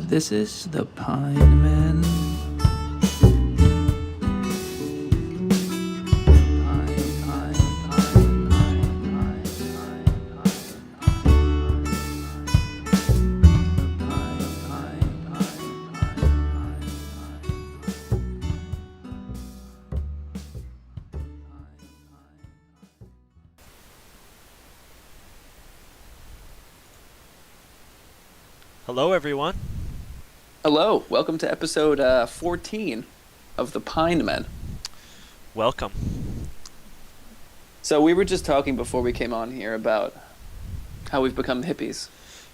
This is the Pinemen. Hello, everyone. Hello, welcome to episode 14 of the Pinemen. Welcome. So we were just talking before we came on here about how we've become hippies.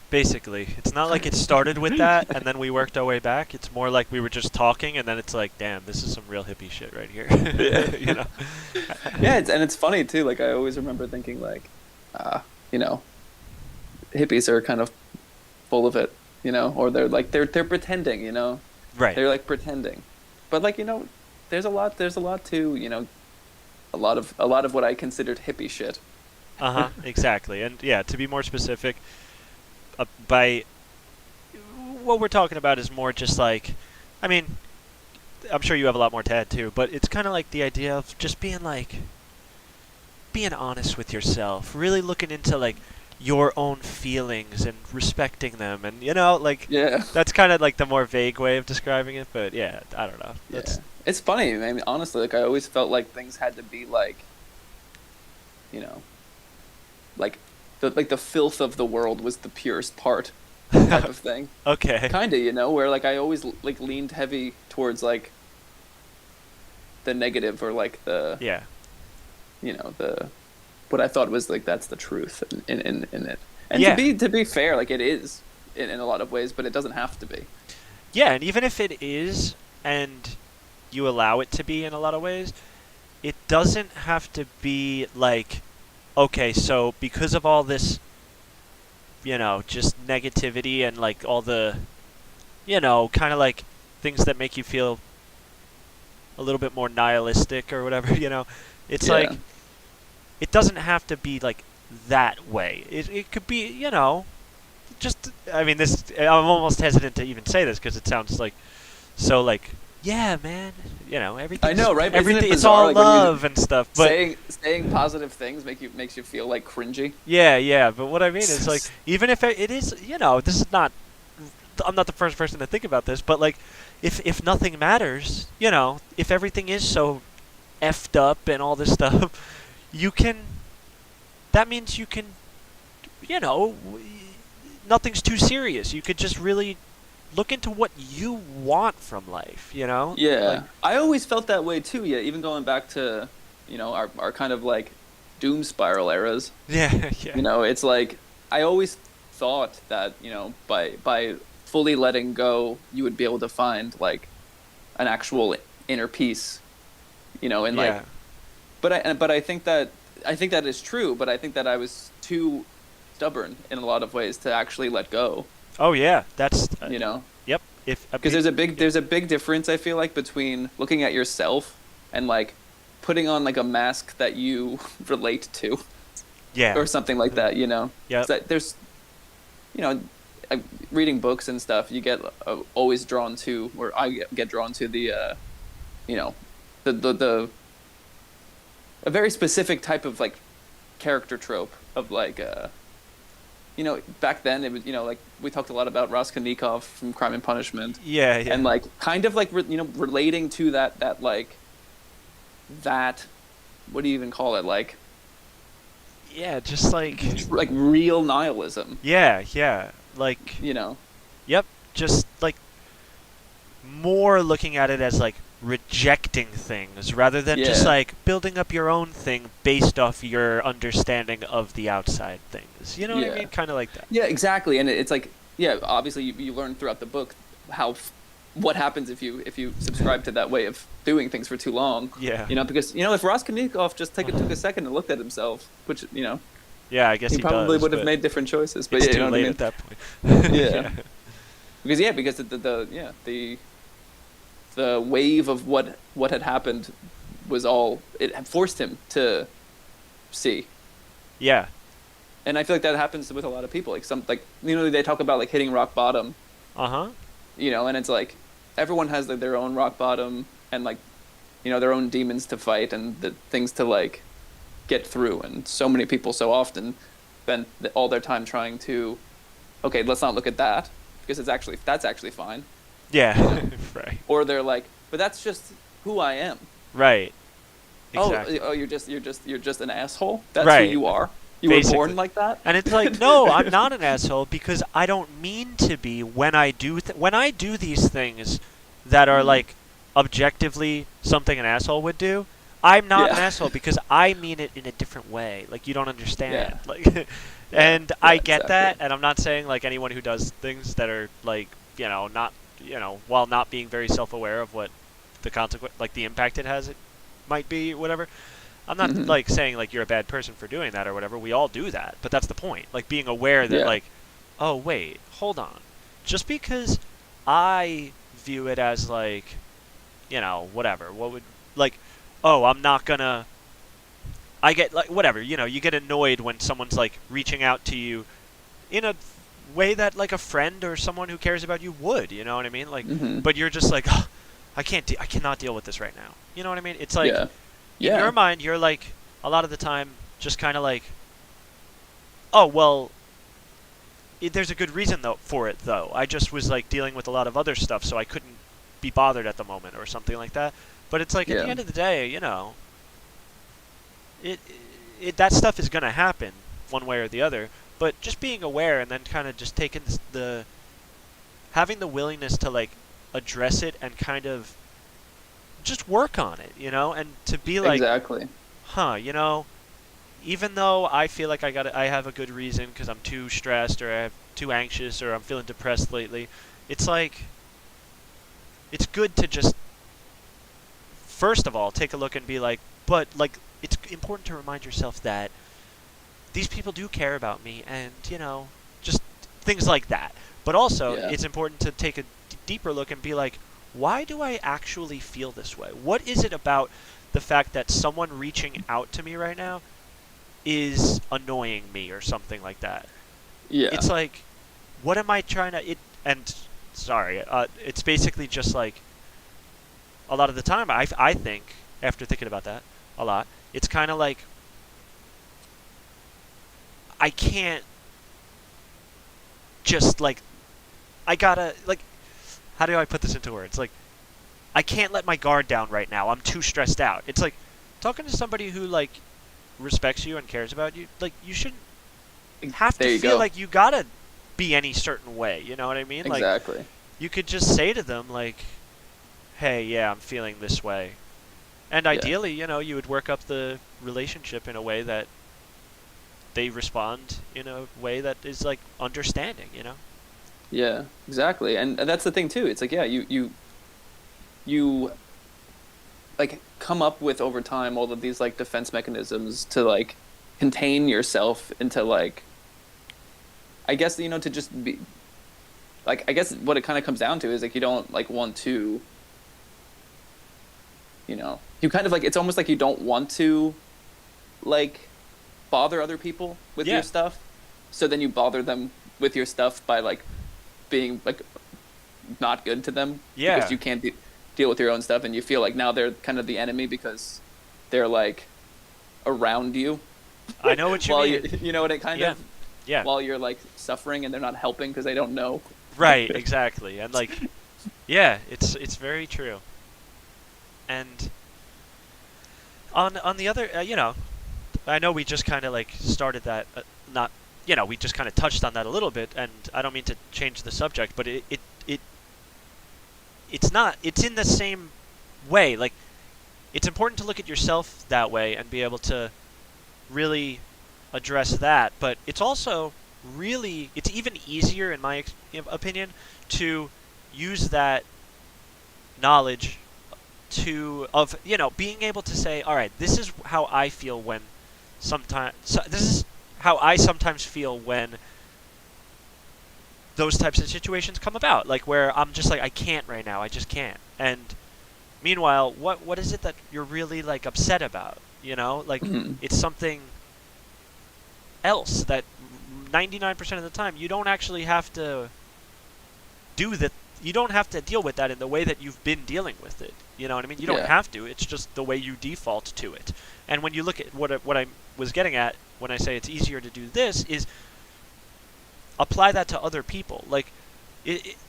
Basically, it's not like it started with that and then we worked our way back. It's more like we were just talking and then it's like, damn, this is some real hippie shit right here. You know? Yeah, it's funny too. Like I always remember thinking like, hippies are kind of full of it, or they're pretending, Right. They're like pretending, but like there's a lot to a lot of what I considered hippie shit. Exactly. And yeah, to be more specific, by what we're talking about is more just like, I mean, I'm sure you have a lot more to add too, but it's kind of like the idea of just being honest with yourself, really looking into like your own feelings and respecting them, and Yeah. that's kind of like the more vague way of describing it, but yeah, I don't know. Yeah. It's funny. I mean, honestly, like I always felt like things had to be like, like the filth of the world was the purest part, type of thing. Okay. Kind of, where like I always like leaned heavy towards like the negative or like the Yeah. the what I thought was like that's the truth in it. And Yeah. to be fair, like it is in a lot of ways, but it doesn't have to be. Yeah, and even if it is, and you allow it to be in a lot of ways, it doesn't have to be like, okay, so because of all this, just negativity and like all the, kind of like things that make you feel a little bit more nihilistic or whatever, it's Yeah. like, it doesn't have to be like that way. It could be, just, I mean, I'm almost hesitant to even say this because it sounds like, so like, yeah, man, everything. I know, right? Isn't it Everything, it's bizarre, all like, when you love and stuff. But saying positive things makes you feel like cringy. yeah. But what I mean is like, even if it is, this is not. I'm not the first person to think about this, but like, if nothing matters, if everything is so effed up and all this stuff, that means you can, nothing's too serious. You could just really look into what you want from life, Yeah, Like, I always felt that way too. Yeah, even going back to our kind of like doom spiral eras. yeah. It's like I always thought that by fully letting go, you would be able to find like an actual inner peace. And like, Yeah. but I think that is true. But I think that I was too stubborn in a lot of ways to actually let go. Oh yeah, that's Yep. Because there's a big difference, I feel like, between looking at yourself and like putting on like a mask that you relate to, yeah, or something like that. Yeah. There's reading books and stuff, you get always drawn to, or I get drawn to the the a very specific type of like character trope of like back then it was like we talked a lot about Raskolnikov from Crime and Punishment. Yeah. And like kind of like relating to that like that, what do you even call it, like Yeah, just like real nihilism. yeah, like Yep, just like more looking at it as like rejecting things rather than just Yeah. like building up your own thing based off your understanding of the outside things. You know what I Yeah. mean? Kind of like that. Yeah, exactly. And it's like, yeah, obviously you learn throughout the book what happens if you subscribe to that way of doing things for too long. Yeah. Because if Raskolnikov just took a second and looked at himself, which Yeah, I guess he probably does, would have but made different choices. But it's yeah, too you know late what I mean? at that point. Yeah. Because the wave of what had happened was all it had forced him to see. Yeah. And I feel like that happens with a lot of people. Like they talk about like hitting rock bottom. Uh huh. And it's like everyone has like their own rock bottom and like their own demons to fight and the things to like get through, and so many people so often spend all their time trying to, okay, let's not look at that because that's actually fine, Yeah. Right. or they're like, but that's just who I am. Right. Exactly. Oh, you're just an asshole. That's Right. who you are. You were Basically. born like that. And it's like, no, I'm not an asshole because I don't mean to be when I do when I do these things that are like objectively something an asshole would do. I'm not an Yeah. asshole because I mean it in a different way. Like you don't understand. Yeah. Like, and I get that, exactly. and I'm not saying like anyone who does things that are like not while not being very self-aware of what the consequence, like the impact it has, it might be whatever. I'm not Mhm. like saying like you're a bad person for doing that or whatever. We all do that, but that's the point. Like being aware that Yeah. like, oh wait, hold on. Just because I view it as like, whatever. What would like, oh, I'm not gonna. I get like whatever. You get annoyed when someone's like reaching out to you in a way that like a friend or someone who cares about you would. You know what I mean? Like, Mhm. but you're just like, oh, I cannot deal with this right now. You know what I mean? It's like Yeah. in Yeah. your mind, you're like a lot of the time just kind of like, oh well, there's a good reason though for it though. I just was like dealing with a lot of other stuff, so I couldn't be bothered at the moment or something like that. But it's like at the Yeah. end of the day, it, that stuff is gonna happen one way or the other. But just being aware and then kind of just taking the having the willingness to like address it and kind of just work on it, and to be like, Exactly. huh, even though I feel like I have a good reason because I'm too stressed or I'm too anxious or I'm feeling depressed lately, it's like it's good to just first of all take a look and be like, but like it's important to remind yourself that these people do care about me and just things like that. But also Yeah. it's important to take a deeper look and be like, why do I actually feel this way? What is it about the fact that someone reaching out to me right now is annoying me or something like that? Yeah. It's like, what am I trying to? And sorry, it's basically just like a lot of the time. I think after thinking about that a lot, it's kind of like I can't just like I gotta like. How do I put this into words? Like, I can't let my guard down right now. I'm too stressed out. It's like talking to somebody who like respects you and cares about you. Like, you shouldn't have There to you feel go. like you gotta be any certain way. You know what I mean? Like, Exactly. you could just say to them like, "Hey, yeah, I'm feeling this way," and Yeah. ideally, you would work up the relationship in a way that they respond in a way that is like understanding. Yeah. Exactly. And that's the thing too. It's like, yeah, you like come up with over time all of these like defense mechanisms to like contain yourself into like, I guess, to just be like, I guess what it kind of comes down to is like you don't like want to, you kind of like, it's almost like you don't want to like bother other people with Yeah. your stuff, so then you bother them with your stuff by like being like not good to them Yeah. because you can't deal with your own stuff, and you feel like now they're kind of the enemy because they're like around you I know what you while mean. you know what it kind Yeah. of Yeah. while you're like suffering and they're not helping because they don't know. Right, exactly. And like yeah, it's very true. And on the other, I know we just kind of like started that not we just kind of touched on that a little bit, and I don't mean to change the subject, but it's not, it's in the same way. Like, it's important to look at yourself that way and be able to really address that, but it's also it's even easier in my opinion to use that knowledge of being able to say, all right, this is how I feel when this is how I sometimes feel when those types of situations come about, like where I'm just like, I can't right now, I just can't. And meanwhile, what is it that you're really like upset about? Like Mhm. it's something else that 99% of the time you don't actually have to do you don't have to deal with that in the way that you've been dealing with it. You know what I mean? You don't Yeah. have to. It's just the way you default to it. And when you look at what I was getting at when I say it's easier to do this is apply that to other people. Like,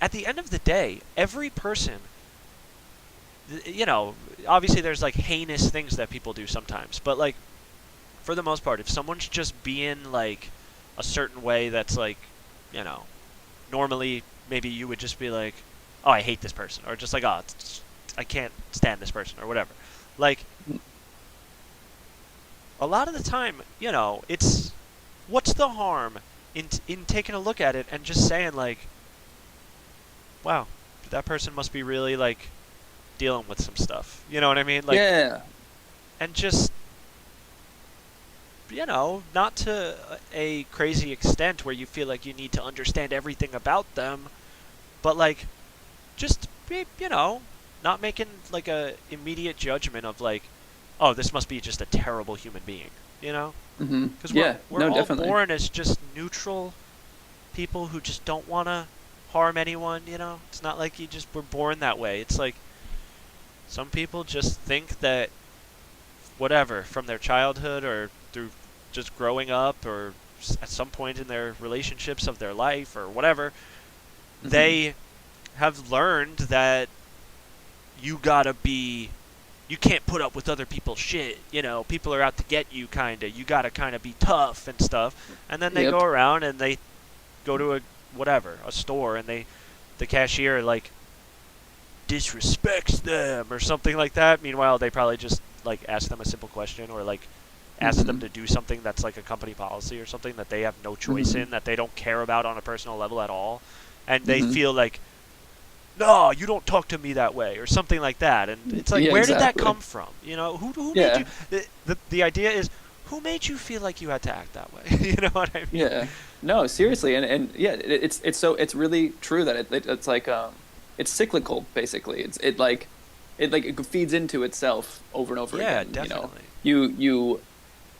at the end of the day, every person, you know, obviously there's like heinous things that people do sometimes, but like for the most part, if someone's just being like a certain way that's like, you know, normally maybe you would just be like, oh, I hate this person, or just like, oh, I can't stand this person, or whatever. Like, a lot of the time, you know, it's what's the harm in taking a look at it and just saying like, wow, that person must be really like dealing with some stuff. You know what I mean? Like, Yeah. and just, you know, not to a crazy extent where you feel like you need to understand everything about them, but like, just be, you know, not making like a immediate judgment of like, oh, this must be just a terrible human being, you know? Mm-hmm. Because Yeah. we're No, all definitely. born as just neutral people who just don't want to harm anyone, you know? It's not like you just were born that way. It's like some people just think that whatever, from their childhood or through just growing up or at some point in their relationships of their life or whatever, Mm-hmm. they have learned that you gotta be, you can't put up with other people's shit, you know, people are out to get you, kinda, you gotta kinda be tough and stuff, and then they Yep. go around and they go to a store, and the cashier, like, disrespects them or something like that. Meanwhile, they probably just, like, ask them a simple question or, like, ask them Mhm. to do something that's, like, a company policy or something that they have no choice Mhm. in, that they don't care about on a personal level at all, and they Mhm. feel like, no, you don't talk to me that way, or something like that. And it's like, Yeah, where did that exactly. come from? You know, who Yeah. made you? The idea is, who made you feel like you had to act that way? You know what I mean? Yeah. No, seriously, and yeah, it's really true that it's like it's cyclical basically. It feeds into itself over and over Yeah, again. definitely.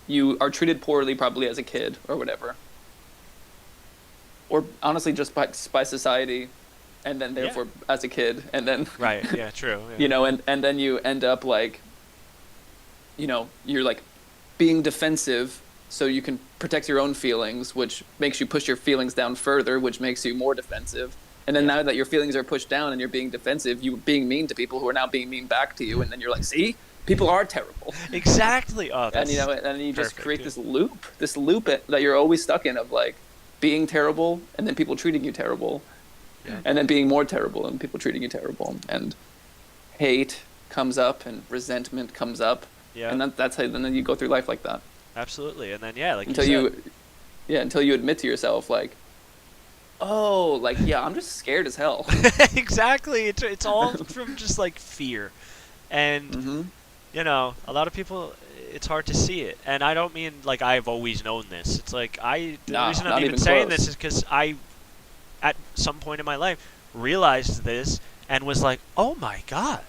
You are treated poorly probably as a kid or whatever, or honestly just by society, and then Yeah. therefore as a kid, and then Right. Yeah. True. Yeah. you know, and then you end up like, you know, you're like being defensive so you can protect your own feelings, which makes you push your feelings down further, which makes you more defensive. And then Yeah. now that your feelings are pushed down and you're being defensive, you're being mean to people who are now being mean back to you, and then you're like, see, people are terrible. Exactly. Oh, that's And you know, and you just perfect, create yeah. this loop that you're always stuck in of like being terrible and then people treating you terrible, Yeah. and then being more terrible and people treating you terrible, and hate comes up and resentment comes up, Yeah. and that's how then you go through life like that Absolutely. And then yeah, like until you said, until you admit to yourself like, oh, like yeah, I'm just scared as hell. exactly. It's all from just like fear, and Mm-hmm. you know, a lot of people, it's hard to see it. And I don't mean like I've always known this. It's like the Nah, reason not I'm even even saying close. this is because I, at some point in my life, realized this and was like, oh my god,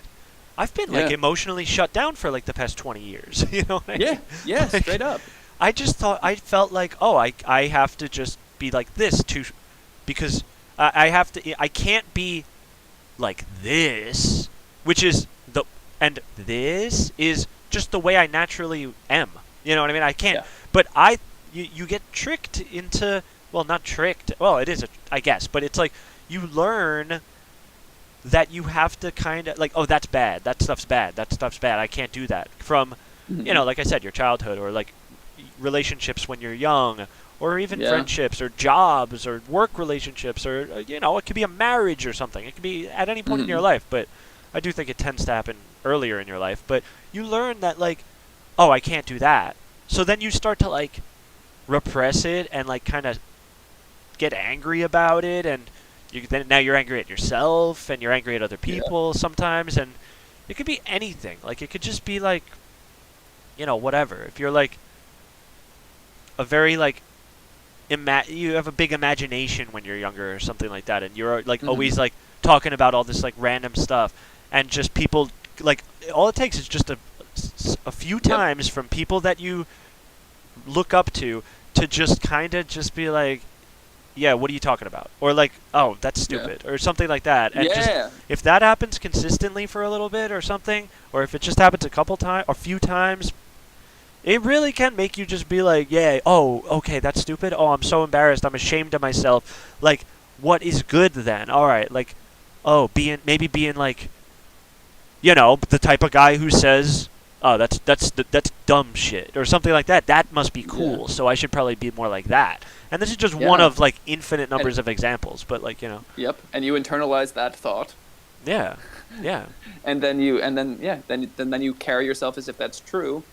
I've been like Yeah. emotionally shut down for like the past 20 years. You know what I Yeah, mean? yeah, Like, straight up. I just thought, I felt like, oh, I have to just be like this because I have to, I can't be like this, which is and this is just the way I naturally am. You know what I mean? I can't, Yeah. but you get tricked into, well, not tricked, well, it is, I guess, but it's like, you learn that you have to kind of, like, oh, that's bad, that stuff's bad, I can't do that, from, Mhm. you know, like I said, your childhood, or like relationships when you're young, or even Yeah. friendships or jobs or work relationships, or you know, it could be a marriage or something. It could be at any point in your Mhm. life, but I do think it tends to happen earlier in your life. But you learn that, like, oh, I can't do that. So then you start to like repress it and like kind of get angry about it, and now you're angry at yourself and you're angry at other Yeah. people sometimes, and it could be anything. Like, it could just be like, you know, whatever. If you're like a very like you have a big imagination when you're younger or something like that, and you're like Mhm. always like talking about all this like random stuff, and just people, like, all it takes is just a few times from people that you look up to just kind of just be like, yeah, what are you talking about? Or like, oh, that's stupid, or something like that. And just Yeah. if that happens consistently for a little bit or something, or if it just happens a couple times, a few times, it really can make you just be like, yeah, oh, okay, that's stupid. Oh, I'm so embarrassed. I'm ashamed of myself. Like, what is good then? All right, like, oh, being like, the type of guy who says, "Oh, that's dumb shit," or something like that. That must be cool. Yeah. So I should probably be more like that. And this is just one Yeah. of like infinite numbers And, of examples. But like, yep. And you internalize that thought, yeah, yeah, and then you carry yourself as if that's true,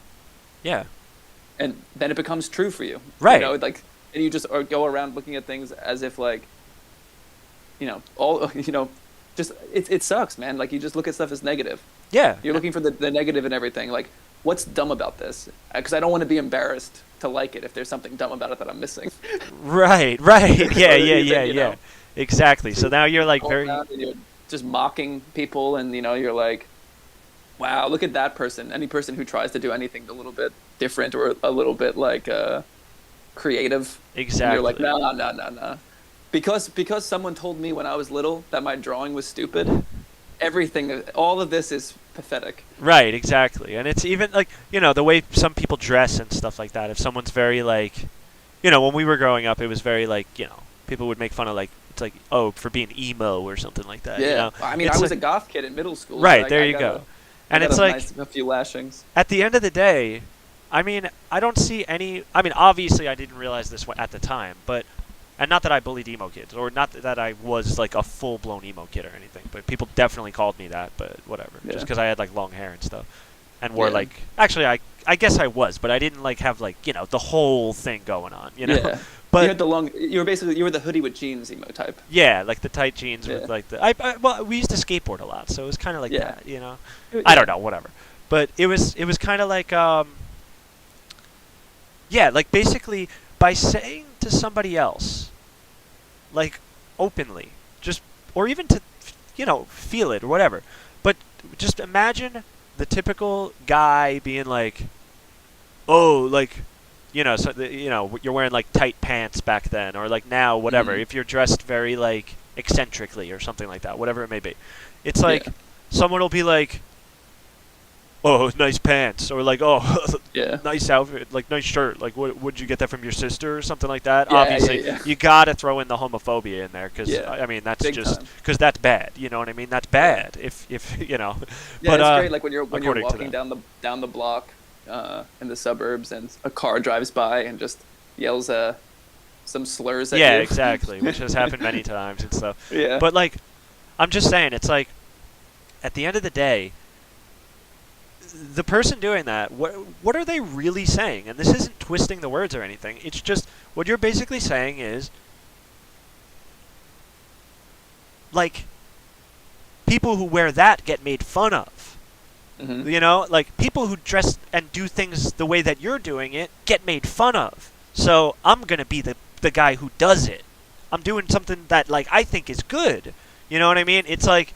yeah, and then it becomes true for you. right, Like, and you just go around looking at things as if like, all just it sucks, man. Like, you just look at stuff as negative. yeah, You're looking for the negative in everything. Like, what's dumb about this? Because I don't want to be embarrassed to like it if there's something dumb about it that I'm missing. right, right, yeah, yeah, You yeah, think, yeah, exactly. So now you're like Go very, around and you're just mocking people, and you're like, wow, look at that person. Any person who tries to do anything a little bit different or a little bit like creative. And exactly. you're like, no. Because someone told me when I was little that my drawing was stupid. All of this is pathetic. Right, exactly. And it's even like, the way some people dress and stuff like that. If someone's very like, when we were growing up, it was very like, people would make fun of like, it's like, oh, for being emo or something like that. Yeah. I mean, It's I was like, a goth kid in middle school. right, so there I you got go. a- And I got it's a like, a few lashings. at the end of the day, I mean, I don't see any. I mean, obviously, I didn't realize this at the time, and not that I bullied emo kids, or not that I was like a full-blown emo kid or anything, but people definitely called me that. But whatever, Yeah. just because I had like long hair and stuff, and wore Yeah. like. Actually, I guess I was, but I didn't like have like the whole thing going on, Yeah. But you had you were the hoodie with jeans emo type. yeah, like the tight jeans Yeah. with like well, we used to skateboard a lot, so it was kind of like Yeah. that, Yeah. I don't know, whatever. But it was kind of like yeah, like basically by saying to somebody else, like openly, just or even to feel it or whatever. But just imagine the typical guy being like, "Oh, like you're wearing like tight pants back then, or like now, whatever. Mhm. If you're dressed very like eccentrically or something like that, whatever it may be, it's like Yeah. someone will be like, "Oh, nice pants," or like, "Oh, Yeah. nice outfit, like nice shirt, like would you get that from your sister or something like that?" Yeah, Obviously, yeah. you gotta throw in the homophobia in there because Yeah. I mean that's Big just time. because that's bad. You know what I mean? That's bad. If Yeah, but it's great. Like when you're according to walking them. down the block in the suburbs, and a car drives by and just yells some slurs at yeah, you. exactly, which has happened many times and stuff. Yeah. But like, I'm just saying, it's like, at the end of the day, the person doing that, what are they really saying? And this isn't twisting the words or anything. It's just what you're basically saying is, like, people who wear that get made fun of. Mhm. Like people who dress and do things the way that you're doing it get made fun of. So I'm gonna be the guy who does it. I'm doing something that like I think is good. You know what I mean? It's like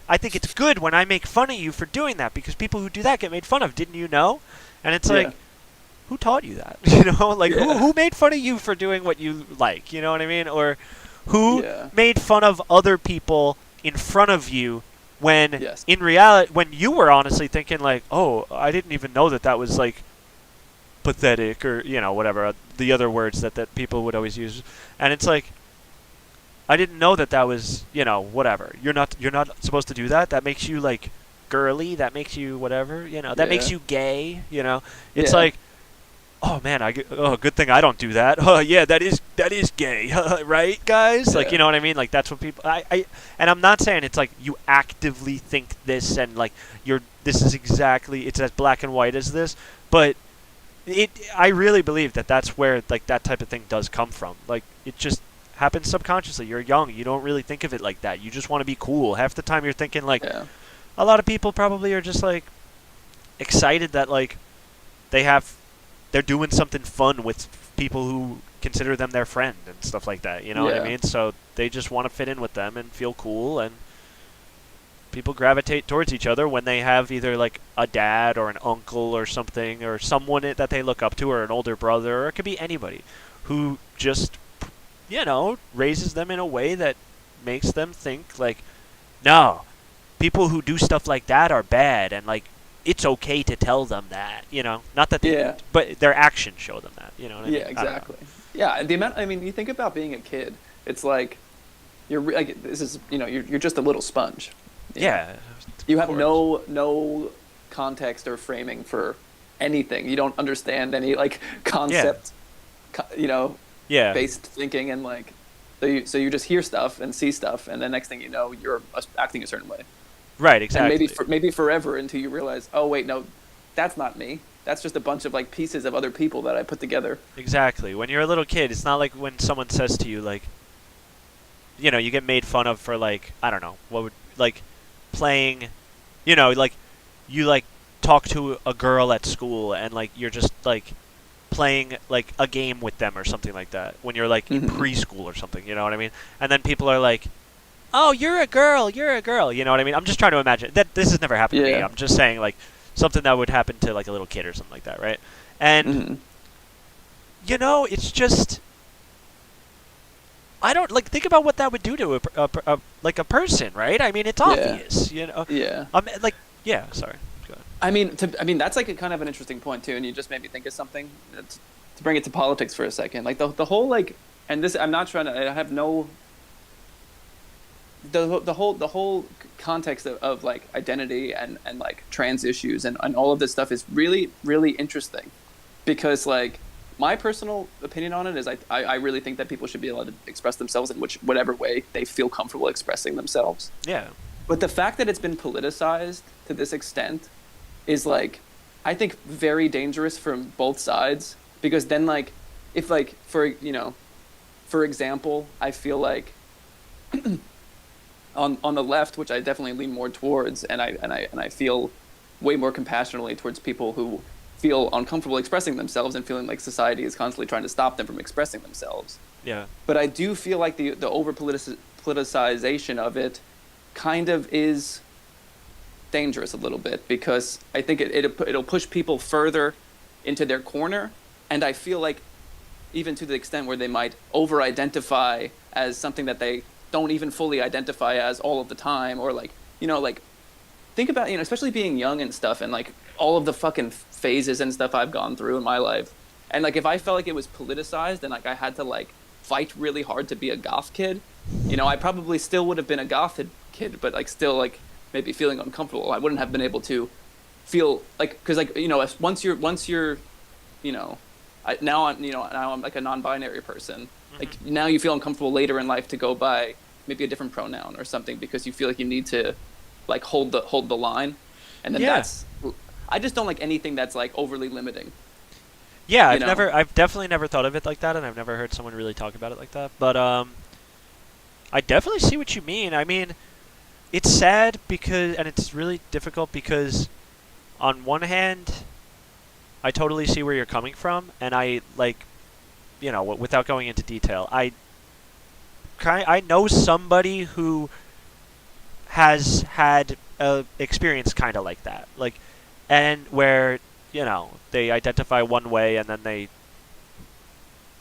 I think it's good when I make fun of you for doing that because people who do that get made fun of. Didn't you know? And it's like, Yeah. who taught you that? Like Yeah. who made fun of you for doing what you like? You know what I mean? Or who Yeah. made fun of other people in front of you when Yes. in reality, when you were honestly thinking like, oh, I didn't even know that was like pathetic or whatever the other words that people would always use, and it's like I didn't know that was whatever. You're not supposed to do that. That makes you like girly. That makes you whatever. That makes Yeah. you gay. It's Yeah. like, oh man, good thing I don't do that. Oh yeah, that is gay, right, guys? Like Yeah. what I mean? Like that's what people. And I'm not saying it's like you actively think this and like this is exactly it's as black and white as this, but I really believe that's where like that type of thing does come from. Like it just happens subconsciously. You're young. You don't really think of it like that. You just want to be cool. Half the time you're thinking like Yeah. a lot of people probably are just like excited that like they're doing something fun with people who consider them their friend and stuff like that. You know what I Yeah. mean? So they just want to fit in with them and feel cool, and people gravitate towards each other when they have either like a dad or an uncle or something or someone that they look up to or an older brother, or it could be anybody who just raises them in a way that makes them think like, no, people who do stuff like that are bad, and like it's okay to tell them that, not that they, Yeah. but their actions show them that, you know what I mean? Yeah, exactly. Yeah, and the amount. I mean, you think about being a kid. It's like this is you're just a little sponge. Yeah. You have no context or framing for anything. You don't understand any like concept. Yeah. Based thinking, and like so you just hear stuff and see stuff, and the next thing you know, you're acting a certain way. Right. Exactly. And maybe forever until you realize, oh wait, no, that's not me. That's just a bunch of like pieces of other people that I put together. Exactly. When you're a little kid, it's not like when someone says to you like, you get made fun of for like, I don't know, what would, like playing, like you like talk to a girl at school and like you're just like playing like a game with them or something like that when you're like in preschool or something, you know what I mean? And then people are like, oh, you're a girl, you know what I mean? I'm just trying to imagine that this has never happened to me. I'm just saying like something that would happen to like a little kid or something like that, right? And it's just, I don't like think about what that would do to a person, right? I mean, it's obvious, Yeah. Like, yeah. Sorry. Go ahead. I mean, that's like a kind of an interesting point too, and you just made me think of something. To bring it to politics for a second, like the whole like, and this I'm not trying to. I have no. The whole context of like identity and like trans issues and all of this stuff is really, really interesting, because like my personal opinion on it is I really think that people should be allowed to express themselves in whatever way they feel comfortable expressing themselves. Yeah. But the fact that it's been politicized to this extent is like, I think very dangerous from both sides, because then like, if like for example, I feel like on the left, which I definitely lean more towards, and I feel way more compassionately towards people who feel uncomfortable expressing themselves and feeling like society is constantly trying to stop them from expressing themselves. Yeah. But I do feel like the over politicization of it kind of is dangerous a little bit, because I think it'll push people further into their corner, and I feel like even to the extent where they might over-identify as something that they don't even fully identify as all of the time, or like think about especially being young and stuff, and like all of the fucking phases and stuff I've gone through in my life, and like if I felt like it was politicized and like I had to like fight really hard to be a goth kid, I probably still would have been a goth kid, but like still like maybe feeling uncomfortable. I wouldn't have been able to feel like, because like once you're now I'm like a non-binary person. Like now you feel uncomfortable later in life to go by maybe a different pronoun or something, because you feel like you need to like hold the line, and then I just don't like anything that's like overly limiting. Yeah, I've definitely never thought of it like that, and I've never heard someone really talk about it like that. But I definitely see what you mean. I mean, it's sad and it's really difficult because on one hand, I totally see where you're coming from, and I like, without going into detail, I know somebody who has had a experience kind of like that, like, and where they identify one way and then they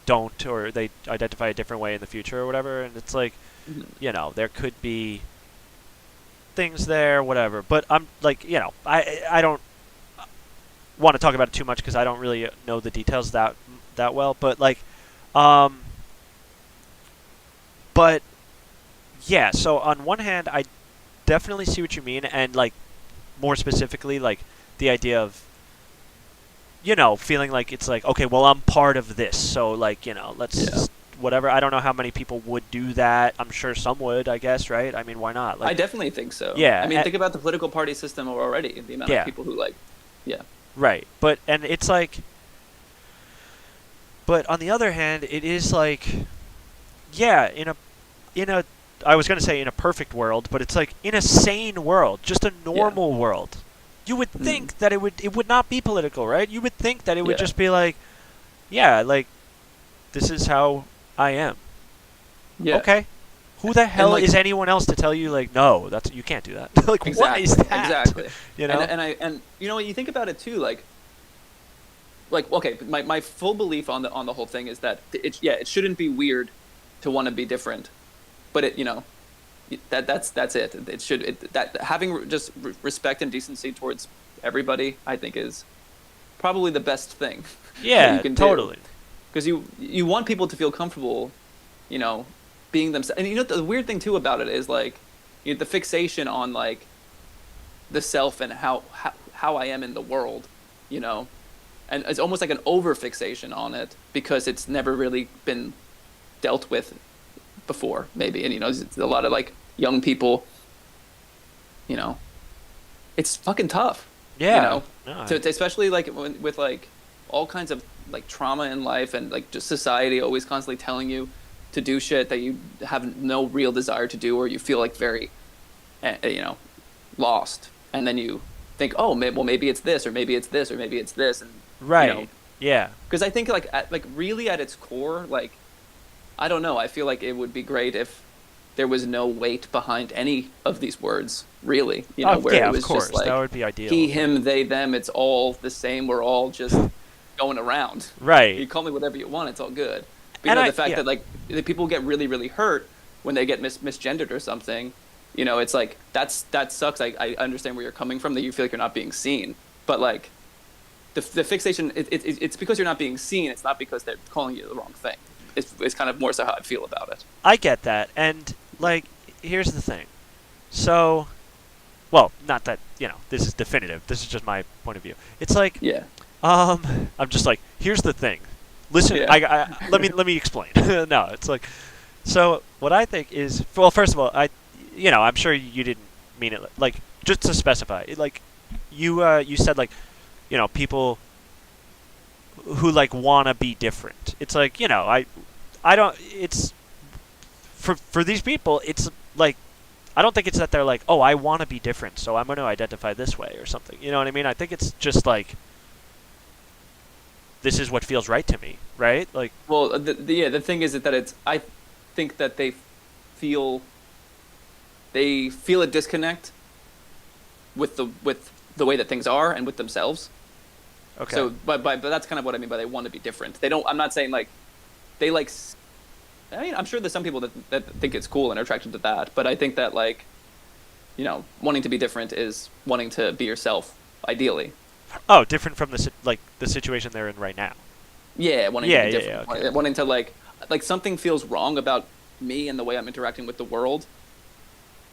don't, or they identify a different way in the future or whatever, and it's like, there could be things there, whatever. But I'm like, I don't want to talk about it too much because I don't really know the details that well. But like, but yeah. So on one hand, I definitely see what you mean, and like more specifically, like the idea of feeling like it's like, okay, well, I'm part of this, so like let's whatever. I don't know how many people would do that. I'm sure some would, I guess, right? I mean, why not? Like, I definitely think so. Yeah. I mean, think about the political party system already, the amount of people who like, Right. And it's like, but on the other hand, it is like, in a, I was going to say in a perfect world, but it's like in a sane world, just a normal world, you would think that it would not be political, right? You would think that it would just be like, like, this is how I am. Yeah. Okay. Who the hell is anyone else to tell you like, no, you can't do that? Like, exactly, what is that? Exactly. And you think about it too, like okay, my full belief on the whole thing is that it shouldn't be weird to want to be different, but that's it. It should that having just respect and decency towards everybody, I think, is probably the best thing that you Yeah, can totally. do, because you want people to feel comfortable, you know, being themselves. And the weird thing too about it is like, the fixation on like the self and how I am in the world, you know, and it's almost like an over fixation on it because it's never really been dealt with before, maybe. And it's a lot of like young people, it's fucking tough. Yeah. No, Especially like with like all kinds of like trauma in life and like just society always constantly telling you to do shit that you have no real desire to do, or you feel like very lost, and then you think, oh, maybe it's this, or maybe it's this, or maybe it's this, and right. Yeah. because I think like really at its core, like, I don't know, I feel like it would be great if there was no weight behind any of these words, really, where yeah, it was of course. just like That would be ideal. he, him, they, them, it's all the same, we're all just going around. Right. You call me whatever you want, it's all good. But And the fact yeah. that like the people get really, really hurt when they get misgendered or something, it's like that sucks. I understand where you're coming from, that you feel like you're not being seen. But like the fixation, it's because you're not being seen. It's not because they're calling you the wrong thing. It's kind of more so how I feel about it. I get that. And like, here's the thing. So, well, not that, this is definitive. This is just my point of view. It's like, Yeah. I'm just like, here's the thing. Listen, Yeah. let me explain. No, it's like, so what I think is, well, first of all, I'm sure you didn't mean it, like, just to specify, like, you said, like, people who like want to be different. It's like, I don't, it's, for these people, it's like, I don't think it's that they're like, oh, I want to be different, so I'm going to identify this way or something. You know what I mean? I think it's just like, this is what feels right to me, right? Like, Well, the thing is that it's, I think that they feel a disconnect with the way that things are and with themselves. okay. So, but that's kind of what I mean by they want to be different. They don't. I'm not saying like they like. I mean, I'm sure there's some people that think it's cool and are attracted to that, but I think that like, wanting to be different is wanting to be yourself, ideally. Oh, different from the situation they're in right now. Yeah, wanting to be different. Okay. Wanting to like something feels wrong about me and the way I'm interacting with the world.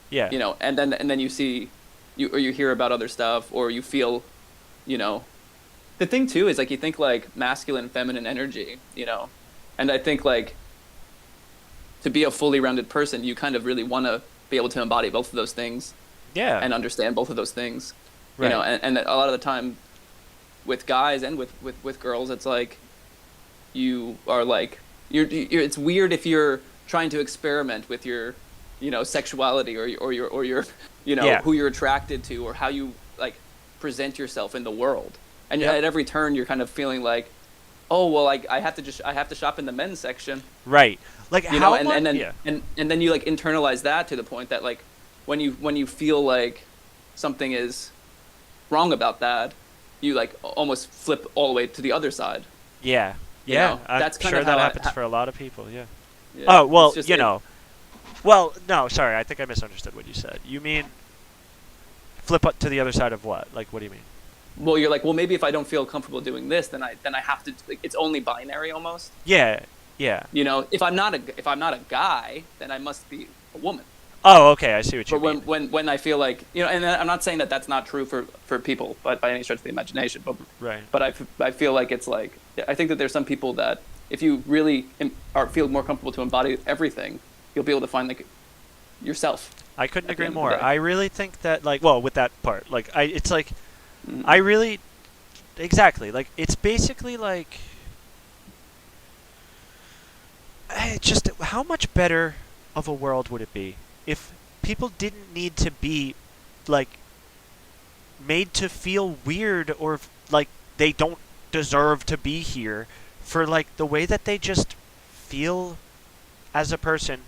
Yeah. And then you see, or you hear about other stuff, or you feel, The thing too is like you think like masculine, feminine energy, and I think like to be a fully rounded person, you kind of really want to be able to embody both of those things. Yeah. And understand both of those things. Right. And a lot of the time with guys and with girls, it's like you are like you're it's weird if you're trying to experiment with your sexuality or your Yeah. who you're attracted to or how you like present yourself in the world. And Yep. at every turn you're kind of feeling like, oh well, I have to shop in the men's section. Right. Like how and, much? and then Yeah. and then you like internalize that to the point that like when you feel like something is wrong about that, you like almost flip all the way to the other side. Yeah. You Yeah. know, I'm that's kind sure of that how happens for a lot of people. Yeah. Yeah, Oh well, it's just Well, no, sorry. I think I misunderstood what you said. You mean flip up to the other side of what? Like, what do you mean? well, you're like, well, maybe if I don't feel comfortable doing this, then I have to. Like, it's only binary almost. Yeah. Yeah. If I'm not a guy, then I must be a woman. Oh, okay. I see what you But mean. when I feel like and I'm not saying that that's not true for people, but by any stretch of the imagination. Right. But I feel like it's like I think that there's some people that if you really feel more comfortable to embody everything, you'll be able to find like yourself. I couldn't at the agree end of the more. day. I really think that, like, well, with that part, like, it's like, Mhm. I really, exactly, like, it's basically like, it's just, how much better of a world would it be if people didn't need to be, like, made to feel weird or, like, they don't deserve to be here for, like, the way that they just feel as a person.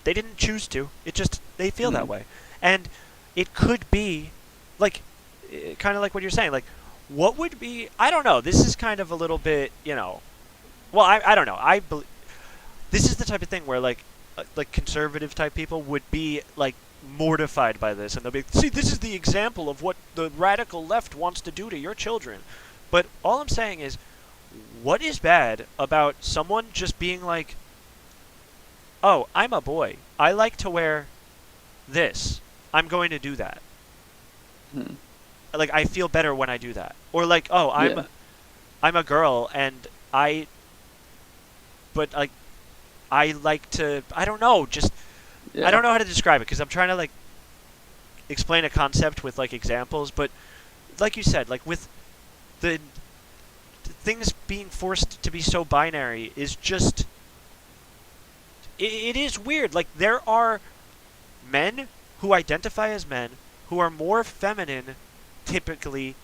They didn't choose to. It just, they feel that Mhm. way. And it could be, like, kind of like what you're saying. Like, what would be, I don't know, this is kind of a little bit, well, I don't know. this is the type of thing where like conservative type people would be like mortified by this, and they'll be like, see, this is the example of what the radical left wants to do to your children. But all I'm saying is, what is bad about someone just being like, oh, I'm a boy, I like to wear this, I'm going to do that. Like, I feel better when I do that. Or like, oh, I'm a girl, and but like, I like to, I don't know, just, I don't know how to describe it, because I'm trying to like explain a concept with like examples, but like you said, like with the things being forced to be so binary is just, it is weird. Like, there are men who identify as men who are more feminine, typically,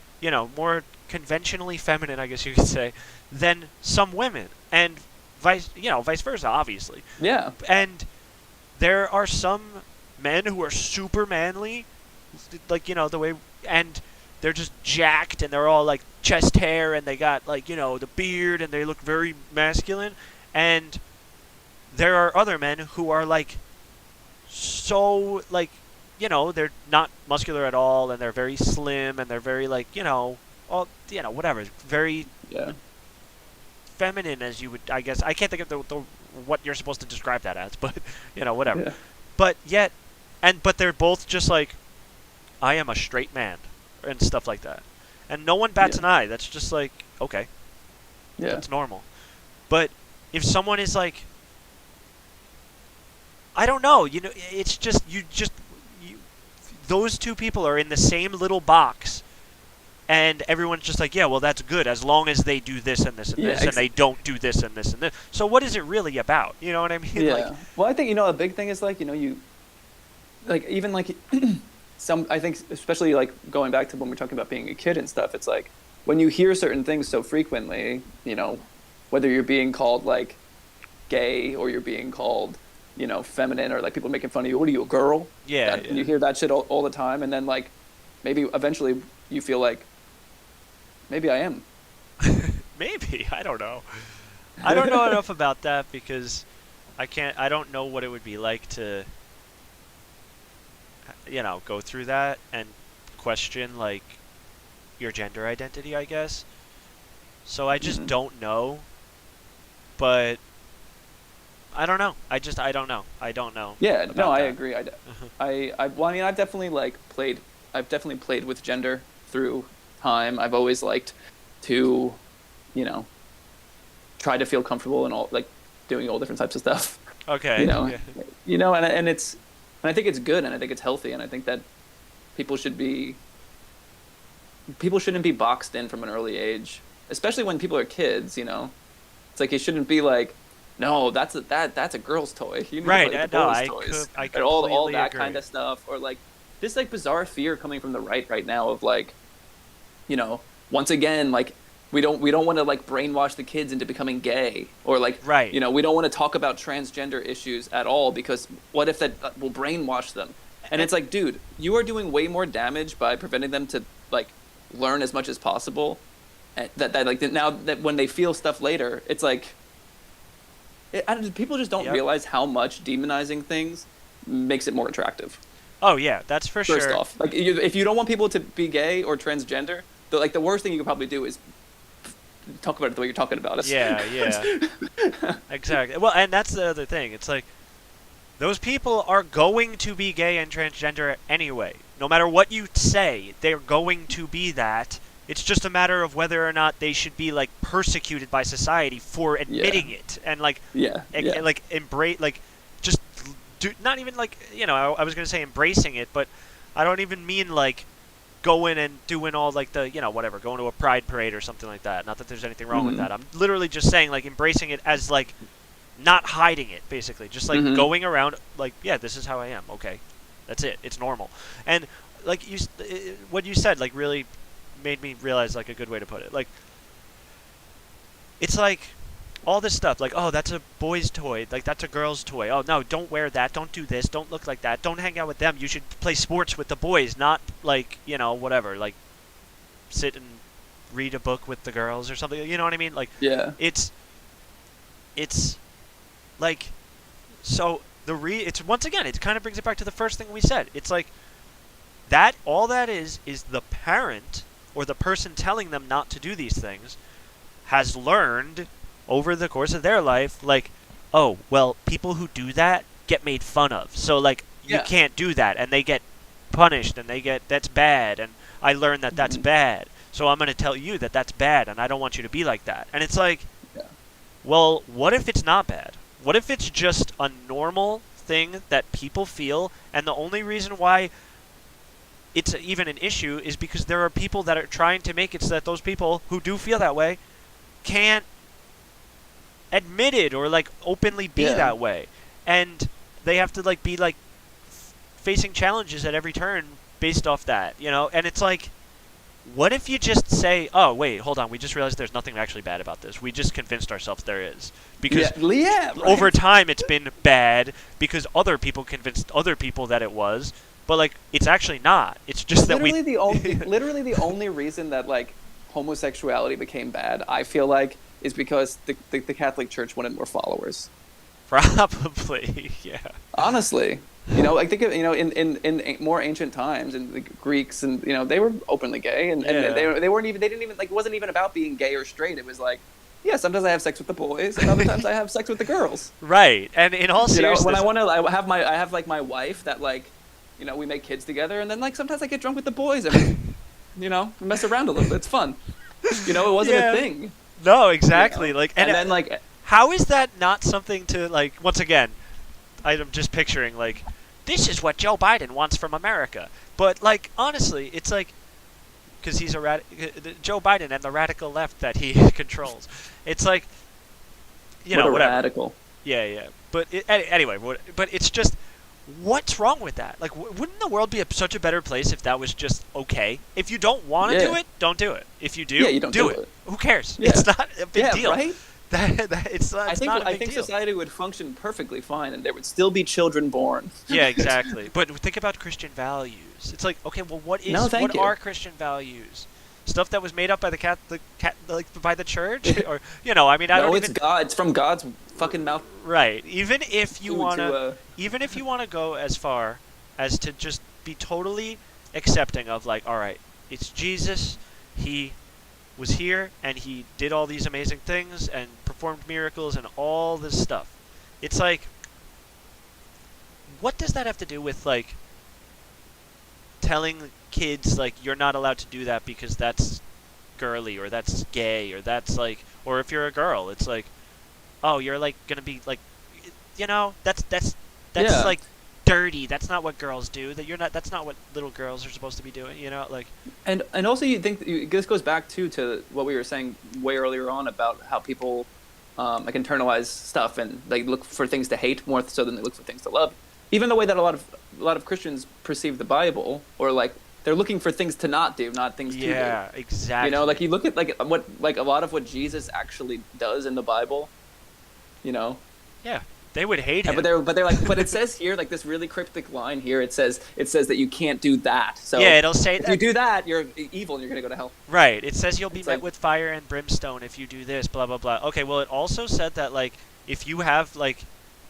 more conventionally feminine, I guess you could say, than some women, and vice versa, obviously. Yeah. And there are some men who are super manly, like, the way, and they're just jacked, and they're all like chest hair, and they got like, the beard, and they look very masculine. And there are other men who are like so like, they're not muscular at all, and they're very slim, and they're very like, all, whatever, very feminine, as you would, I guess. I can't think of the what you're supposed to describe that as, but whatever. Yeah. But yet, but they're both just like, I am a straight man, and stuff like that, and no one bats an eye. That's just like, okay, that's normal. But if someone is like, I don't know, it's just those two people are in the same little box, and everyone's just like, yeah, well, that's good as long as they do this and this and this, and they don't do this and this and this. So what is it really about? You know what I mean? Yeah. Like, well, I think, a big thing is like, you, like, even like, I think, especially like going back to when we're talking about being a kid and stuff, it's like when you hear certain things so frequently, whether you're being called like gay, or you're being called, feminine, or like people making fun of you. What are you, a girl? Yeah. And you hear that shit all the time, and then like maybe eventually you feel like, maybe I am. Maybe, I don't know. I don't know enough about that, because I don't know what it would be like to, go through that and question like your gender identity, I guess. So I just don't know. But I don't know. I don't know. I don't know. Yeah, no, I that. Agree. Well, I mean, I've definitely played with gender through time. I've always liked to, try to feel comfortable in all, like, doing all different types of stuff. Okay. And I think it's good, and I think it's healthy, and I think that people shouldn't be boxed in from an early age, especially when people are kids. It's like, it shouldn't be like, no, that's a girl's toy. Right. Like No, I completely all that agree. Kind of stuff, or like this like bizarre fear coming from the right now of like, once again, like we don't want to like brainwash the kids into becoming gay, or like, right. We don't want to talk about transgender issues at all, because what if that will brainwash them? And it's like, dude, you are doing way more damage by preventing them to like learn as much as possible. That like now that when they feel stuff later, it's like, people just don't realize how much demonizing things makes it more attractive. Oh yeah, that's for sure. First off, like if you don't want people to be gay or transgender, the worst thing you could probably do is talk about it the way you're talking about us. Yeah. Exactly. Well, and that's the other thing. It's like, those people are going to be gay and transgender anyway. No matter what you say, they're going to be that. It's just a matter of whether or not they should be like persecuted by society for admitting it, and like like embrace, like just do, not even like, I was gonna say embracing it, but I don't even mean like going and doing all like the whatever, going to a pride parade or something like that. Not that there's anything wrong with that. I'm literally just saying like embracing it as like not hiding it, basically, just like going around like, yeah, this is how I am. Okay, that's it. It's normal. And like what you said like really made me realize like a good way to put it. Like, it's like all this stuff like, oh, that's a boy's toy, like that's a girl's toy. Oh no, don't wear that, don't do this, don't look like that, don't hang out with them. You should play sports with the boys, not like, whatever, like sit and read a book with the girls or something. You know what I mean? Like, it's like, so it's once again, it kind of brings it back to the first thing we said. It's like that all that is the parent or the person telling them not to do these things has learned over the course of their life, like, oh, well, people who do that get made fun of. So, like, you Yeah. can't do that, and they get punished, and that's bad, and I learned that that's bad. So I'm going to tell you that that's bad, and I don't want you to be like that. And it's like, Yeah. well, what if it's not bad? What if it's just a normal thing that people feel, and the only reason why it's even an issue is because there are people that are trying to make it so that those people who do feel that way can't admit it or like openly be Yeah. that way, and they have to like be like facing challenges at every turn based off that, you know. And it's like, what if you just say, oh wait, hold on, we just realized there's nothing actually bad about this, we just convinced ourselves there is, because right. over time it's been bad because other people convinced other people that it was, but like it's actually not, it's just that literally the only reason that like homosexuality became bad, I feel like, is because the Catholic Church wanted more followers. Probably. Yeah. Honestly, you know, like think of, you know, in more ancient times, and the Greeks, and you know, they were openly gay, and they weren't even, they didn't even, like, it wasn't even about being gay or straight. It was like, yeah, sometimes I have sex with the boys, and other times I have sex with the girls. Right. And in all seriousness, you know, when I want to, I have like my wife that, like, you know, we make kids together, and then like sometimes I get drunk with the boys, and you know, mess around a little bit. It's fun. You know, it wasn't a thing. No, exactly. You know? Like, and then like, how is that not something to, like, once again, I'm just picturing, like, this is what Joe Biden wants from America. But, like, honestly, it's like, because he's Joe Biden and the radical left that he controls. It's like, you know, whatever. Radical. Yeah. But anyway, but it's just, what's wrong with that? Like, wouldn't the world be such a better place if that was just okay? If you don't want to do it, don't do it. If you do, you don't do it. Who cares? Yeah. It's not a big deal. Right? It's not a big I think deal. society would function perfectly fine, and there would still be children born. Yeah, exactly. But think about Christian values. It's like, okay, well, what are Christian values? Stuff that was made up by by the church, or, you know, I mean, I don't it's God. It's from God's fucking mouth. Right. Even if you wanna go as far as to just be totally accepting of, like, all right, it's Jesus. He was here and he did all these amazing things and performed miracles and all this stuff. It's like, what does that have to do with, like, telling kids, like, you're not allowed to do that because that's girly, or that's gay, or that's like, or if you're a girl, it's like, oh, you're like gonna be like, you know, that's like dirty. That's not what girls do. That's not what little girls are supposed to be doing, you know, like. And also, you think this goes back to what we were saying way earlier on about how people like internalize stuff, and they look for things to hate more so than they look for things to love. Even the way that a lot of Christians perceive the Bible, or like they're looking for things to not do, not things to do. Yeah, exactly. You know, like you look at like a lot of what Jesus actually does in the Bible. You know. Yeah. They would hate him. But they're like, but it says here, like this really cryptic line here. It says that you can't do that. So yeah, it'll say if you do that, you're evil and you're gonna go to hell. Right. It says you'll be met like, with fire and brimstone if you do this. Blah blah blah. Okay. Well, it also said that, like, if you have, like,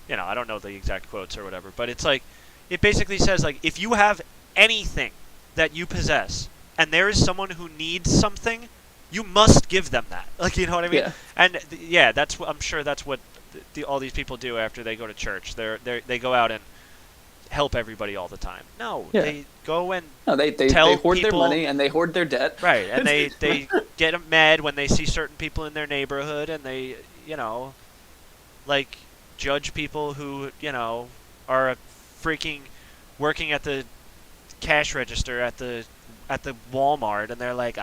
you know, I don't know the exact quotes or whatever, but it's like, it basically says, like, if you have anything that you possess and there is someone who needs something, you must give them that. Like, you know what I mean? Yeah. And that's what I'm sure that's what all these people do after they go to church. They go out and help everybody all the time. No, they go and they hoard their money and they hoard their debt. Right, and they get mad when they see certain people in their neighborhood, and they, you know, like, judge people who, you know, are freaking working at the cash register at the Walmart, and they're like,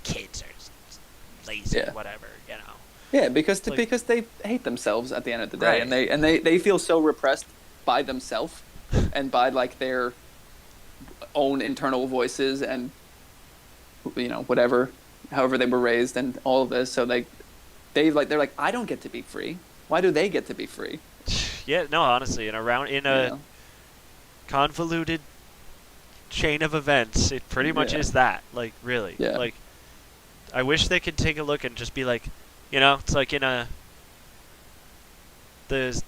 kids are lazy, whatever, you know. Yeah, because they hate themselves at the end of the day, right. and they feel so repressed by themselves and by, like, their own internal voices, and, you know, however they were raised and all of this. So they're like, I don't get to be free. Why do they get to be free? Yeah, no, honestly, in a convoluted chain of events, it pretty much is that. Like, really, like, I wish they could take a look and just be like, you know, it's like in the the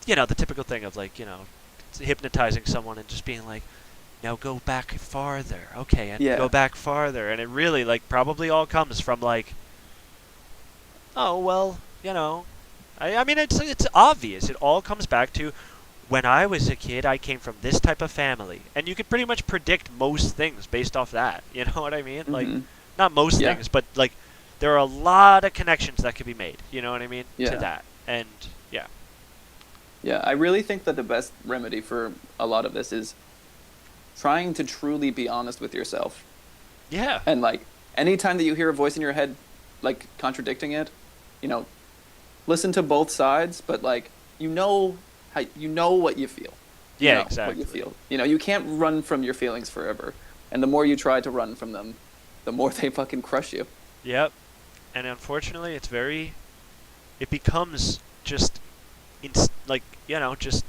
the typical thing of like hypnotizing someone and just being like, now go back farther, okay, and Yeah. go back farther, and it really like probably all comes from like, oh well, I mean it's obvious. It all comes back to when I was a kid, I came from this type of family, and you could pretty much predict most things based off that. You know what I mean? Like, Mhm. not most Yeah. things, but like there are a lot of connections that could be made. You know what I mean? Yeah. To that, and yeah, Yeah, I really think that the best remedy for a lot of this is trying to truly be honest with yourself. yeah, And like anytime that you hear a voice in your head like contradicting it, you know, listen to both sides, but like how what you feel. You yeah, know exactly. What you feel. You can't run from your feelings forever. And the more you try to run from them, the more they fucking crush you. Yep. And unfortunately, it becomes just just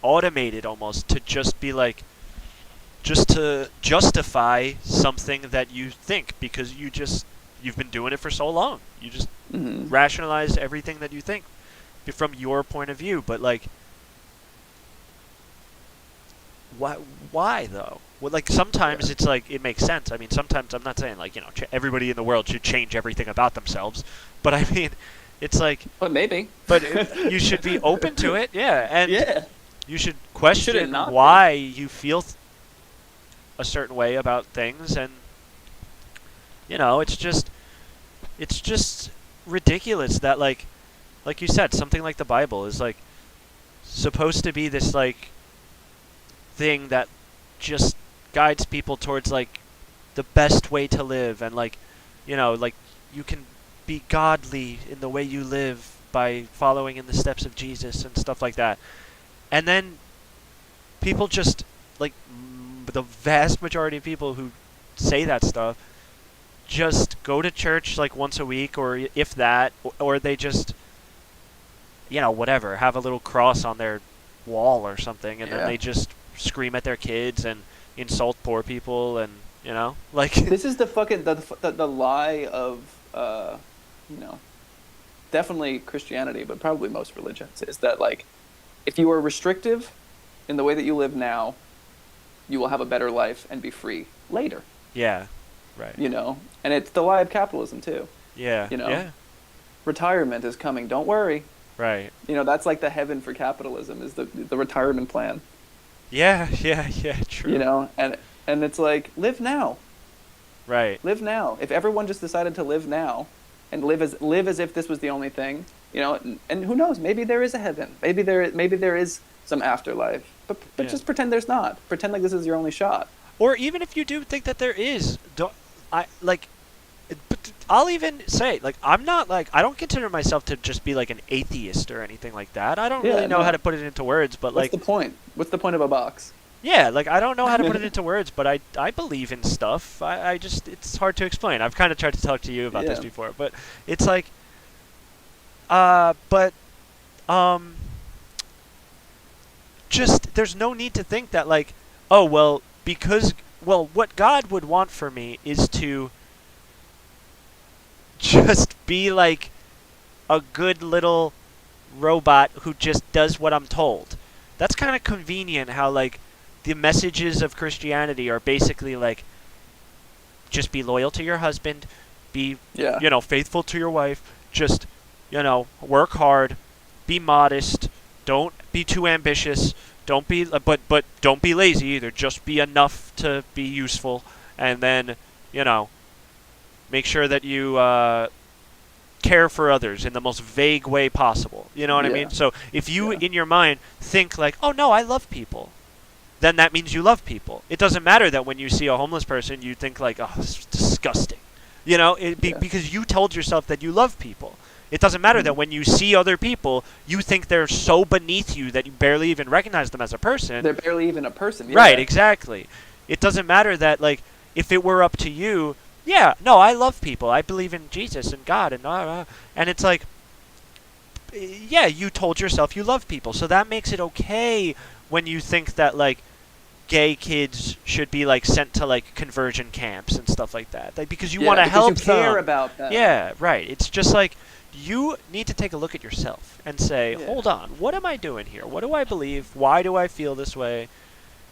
automated almost to just be like, just to justify something that you think because you've been doing it for so long. You just Hmm. rationalize everything that you think from your point of view. But like, why though? Well, like sometimes Yeah. it's like it makes sense. I mean, sometimes I'm not saying like everybody in the world should change everything about themselves, but I mean, it's like, But maybe. but you should be open to it, yeah, and Yeah. you should Shouldn't question not be. why you feel a certain way about things, and it's just ridiculous that like you said, something like the Bible is like supposed to be this like thing that just guides people towards like the best way to live, and like like you can be godly in the way you live by following in the steps of Jesus and stuff like that. And then people just like the vast majority of people who say that stuff just go to church like once a week, or if that, or they just whatever, have a little cross on their wall or something, and then Yeah. they just scream at their kids and insult poor people, and like This is the fucking the lie of definitely Christianity, but probably most religions, is that like if you are restrictive in the way that you live now, you will have a better life and be free later. yeah, right, And it's the lie of capitalism too. yeah, yeah, Retirement is coming. Don't worry. right, That's like the heaven for capitalism is the retirement plan. yeah, true, And it's like live now. right, Live now. If everyone just decided to live now and live as if this was the only thing, and who knows, maybe there is a heaven. Maybe there is some afterlife. But Yeah. just pretend there's not. Pretend like this is your only shot. or even if you do think that there is, but I'll even say, like, I'm not like, I don't consider myself to just be like an atheist or anything like that. I don't Yeah, really know no. how to put it into words, but What's like, the point? What's the point of a box? yeah, like I don't know how to put it into words, but I believe in stuff. I just, it's hard to explain. I've kind of tried to talk to you about this Yeah. before, but it's like, but, just, there's no need to think that like, oh, well, what God would want for me is to just be like a good little robot who just does what I'm told. That's kind of convenient how like the messages of Christianity are basically like, just be loyal to your husband, be Yeah. faithful to your wife, just work hard, be modest, don't be too ambitious, don't be but don't be lazy either, just be enough to be useful, and then make sure that you care for others in the most vague way possible. You know what I Yeah. mean? So if you Yeah. in your mind think like, oh no, I love people, then that means you love people. It doesn't matter that when you see a homeless person you think like, oh, this is disgusting. Yeah. Because you told yourself that you love people. It doesn't matter that when you see other people, you think they're so beneath you that you barely even recognize them as a person. They're barely even a person. Yeah. Right, exactly. It doesn't matter that, like, if it were up to you, yeah, no, I love people. I believe in Jesus and God and it's like, yeah, you told yourself you love people. So that makes it okay when you think that, like, gay kids should be, like, sent to, like, conversion camps and stuff like that. Like, because you want to help you care them. about them. Yeah, right. It's just like, you need to take a look at yourself and say, Yeah. hold on, what am I doing here? What do I believe? Why do I feel this way?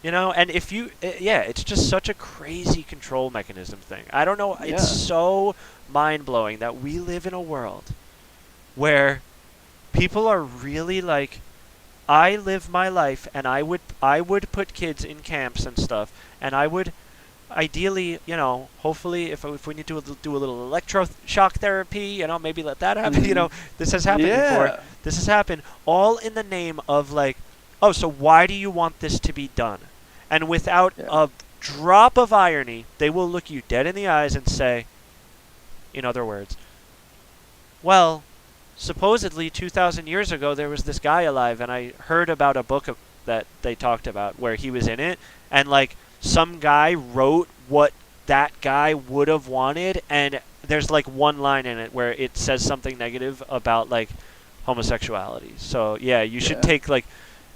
And if you, yeah, it's just such a crazy control mechanism thing. I don't know. Yeah. It's so mind blowing that we live in a world where people are really like, I live my life, and I would put kids in camps and stuff, and I would ideally, hopefully, if we need to do a little electroshock therapy, maybe let that happen. This has happened before. Yeah. This has happened all in the name of like, oh, so why do you want this to be done? And without Yeah. a drop of irony, they will look you dead in the eyes and say, in other words, well, supposedly 2,000 years ago there was this guy alive, and I heard about a book that they talked about where he was in it, and like some guy wrote what that guy would have wanted, and there's like one line in it where it says something negative about like homosexuality. So yeah, you should Yeah. take like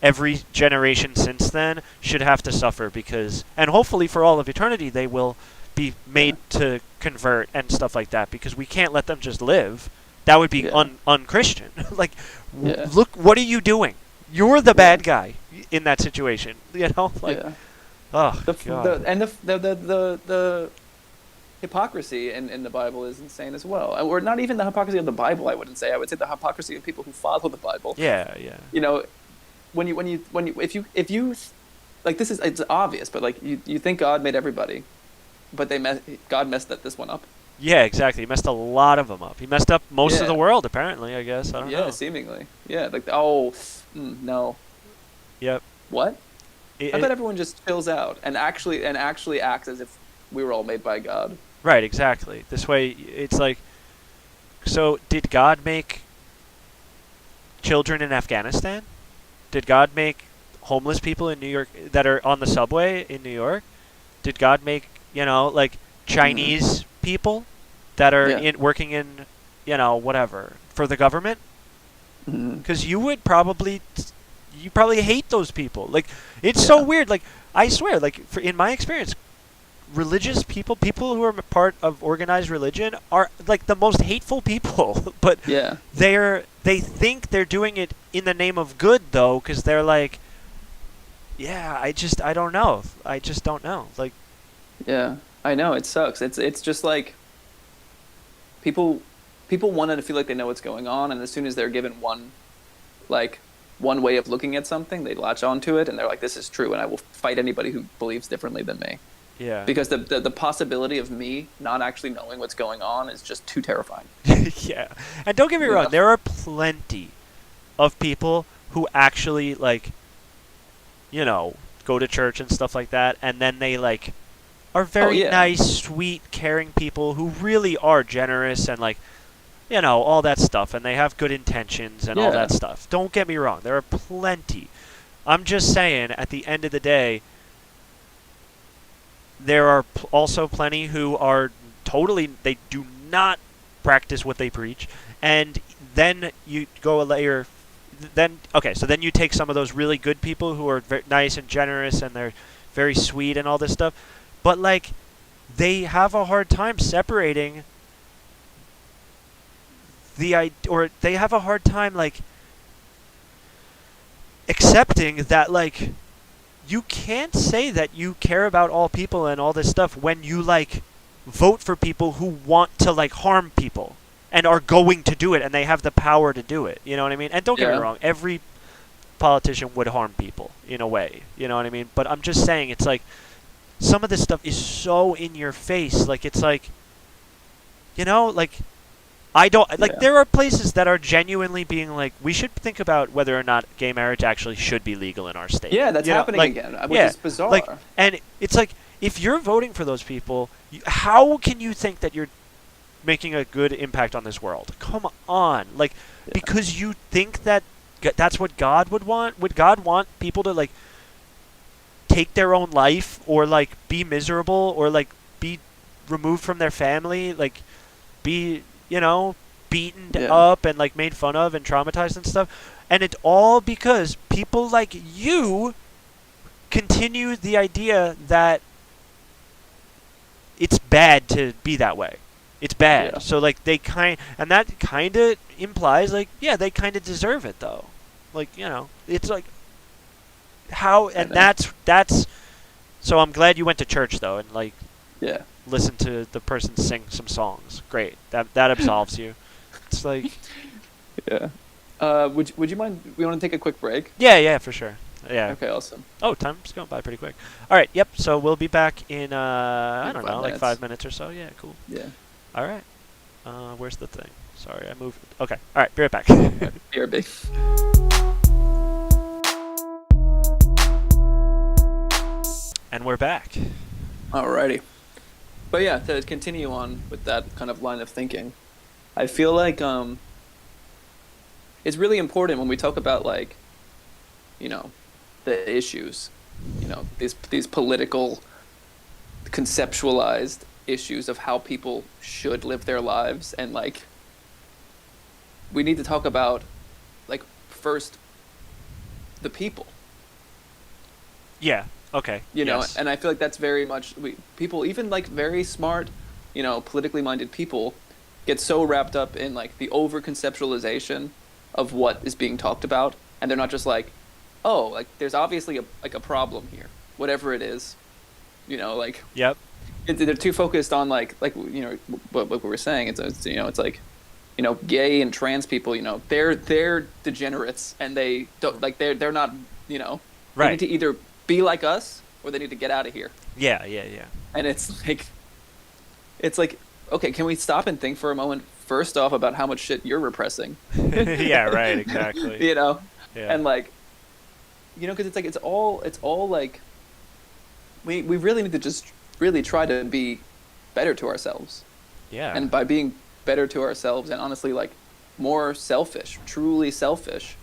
every generation since then should have to suffer and hopefully for all of eternity they will be made to convert and stuff like that, because we can't let them just live. That would be Yeah. unchristian. Like, Yeah. look, what are you doing? You're the bad guy in that situation. Like, Yeah. oh The, god. the hypocrisy in the Bible is insane as well. Or not even the hypocrisy of the Bible, I wouldn't say. I would say the hypocrisy of people who follow the Bible. Yeah. If you like, this is, it's obvious, but like you think God made everybody, but God messed this one up. Yeah, exactly. He messed a lot of them up. He messed up most of Yeah. the world, apparently, I guess. I don't know. Yeah, seemingly. Yeah, like no. Yep. What? It- I bet it- everyone just chills out and actually acts as if we were all made by God. Right, exactly. This way, it's like, so did God make children in Afghanistan? Did God make homeless people in New York that are on the subway in New York? Did God make, like Chinese people that are Yeah. working in, whatever, for the government? Mhm. Because you probably hate those people. Like, it's so Yeah. weird. Like, I swear, like, in my experience, religious people who are part of organized religion are like the most hateful people. But Yeah. they think they're doing it in the name of good, though, because they're like, yeah, I don't know. I just don't know. Like, Yeah, I know, it sucks. It's just like people want to feel like they know what's going on, and as soon as they're given one way of looking at something, they latch onto it, and they're like, "This is true," and I will fight anybody who believes differently than me. yeah. Because the possibility of me not actually knowing what's going on is just too terrifying. Yeah. And don't get me Yeah. wrong, there are plenty of people who actually, like, go to church and stuff like that, and then they, like, are very yeah. nice, sweet, caring people who really are generous and, like, all that stuff, and they have good intentions and all Yeah. that stuff. Don't get me wrong, there are plenty. I'm just saying, at the end of the day, there are also plenty who are they do not practice what they preach, and then you go a layer, so then you take some of those really good people who are very nice and generous, and they're very sweet and all this stuff, but, like, they have a hard time separating or they have a hard time, like, accepting that, like, you can't say that you care about all people and all this stuff when you, like, vote for people who want to, like, harm people and are going to do it, and they have the power to do it. You know what I mean? And don't get me Yeah. wrong, every politician would harm people in a way. You know what I mean? But I'm just saying, it's like some of this stuff is so in your face. Like, it's like, like, I don't like. Yeah. There are places that are genuinely being like, we should think about whether or not gay marriage actually should be legal in our state. Yeah, that's happening like, again, which yeah, is bizarre. Like, and it's like, if you're voting for those people, how can you think that you're making a good impact on this world? Come on, like, Yeah. because you think that that's what God would want? Would God want people to, like, take their own life, or, like, be miserable, or, like, be removed from their family, like, be, beaten Yeah. up and, like, made fun of and traumatized and stuff? And it's all because people like you continue the idea that it's bad to be that way. It's bad. Yeah. So, like, and that kind of implies like, yeah, they kind of deserve it though. Like, it's like how, I and know. that's. So I'm glad you went to church though, and like Yeah. listen to the person sing some songs. Great, that absolves you. It's like, Yeah. Would you mind? We want to take a quick break. yeah, for sure. Yeah. Okay. Awesome. Oh, time's going by pretty quick. All right. Yep. So we'll be back in I Maybe don't 5 know, like minutes. 5 minutes or so. Yeah. Cool. Yeah. All right. Where's the thing? Sorry, I moved. Okay. All right. Be right back. BRB. And we're back. Alrighty. But yeah, to continue on with that kind of line of thinking, I feel like it's really important when we talk about like, the issues, these political, conceptualized issues of how people should live their lives, and like, we need to talk about, like, first, the people. Yeah. Okay. Yes. And I feel like that's very much people, even like very smart, politically minded people, get so wrapped up in like the over conceptualization of what is being talked about, and they're not just like, oh, like there's obviously a problem here, whatever it is, like. Yep. They're too focused on like what we were saying. It's like, gay and trans people, they're degenerates, and they don't like they're not, they Right. need to either be like us or they need to get out of here. Yeah. And it's like, okay, can we stop and think for a moment first off about how much shit you're repressing? Yeah. Right. Exactly. Yeah. Yeah. And like, because it's like it's all like we really need to just really try to be better to ourselves. Yeah. And by being better to ourselves, and honestly like more selfish, truly selfish,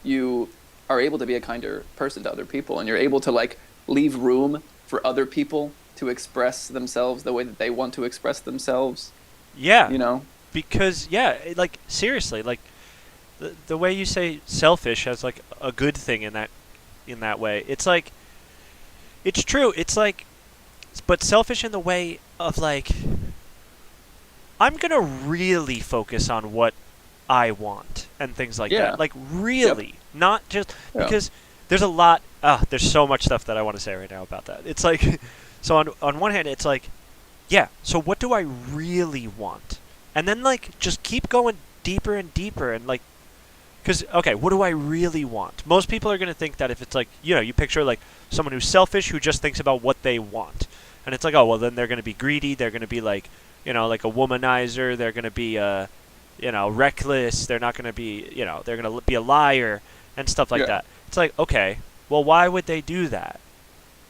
you are able to be a kinder person to other people, and you're able to like leave room for other people to express themselves the way that they want to express themselves. Yeah. Because like seriously, like the way you say selfish has like a good thing in that way. It's like, it's true. It's like, but selfish in the way of like, I'm gonna really focus on what I want and things like Yeah. that. Like really, not just Yeah. because there's a lot. There's so much stuff that I want to say right now about that. It's like, so on one hand, it's like, yeah. So what do I really want? And then like just keep going deeper and deeper, and like, because okay, what do I really want? Most people are gonna think that if it's like, you picture like someone who's selfish who just thinks about what they want, and it's like, oh well, then they're gonna be greedy. They're gonna be like, like a womanizer. They're gonna be reckless. They're not gonna be, they're gonna be a liar and stuff like that. It's like, okay, well, why would they do that?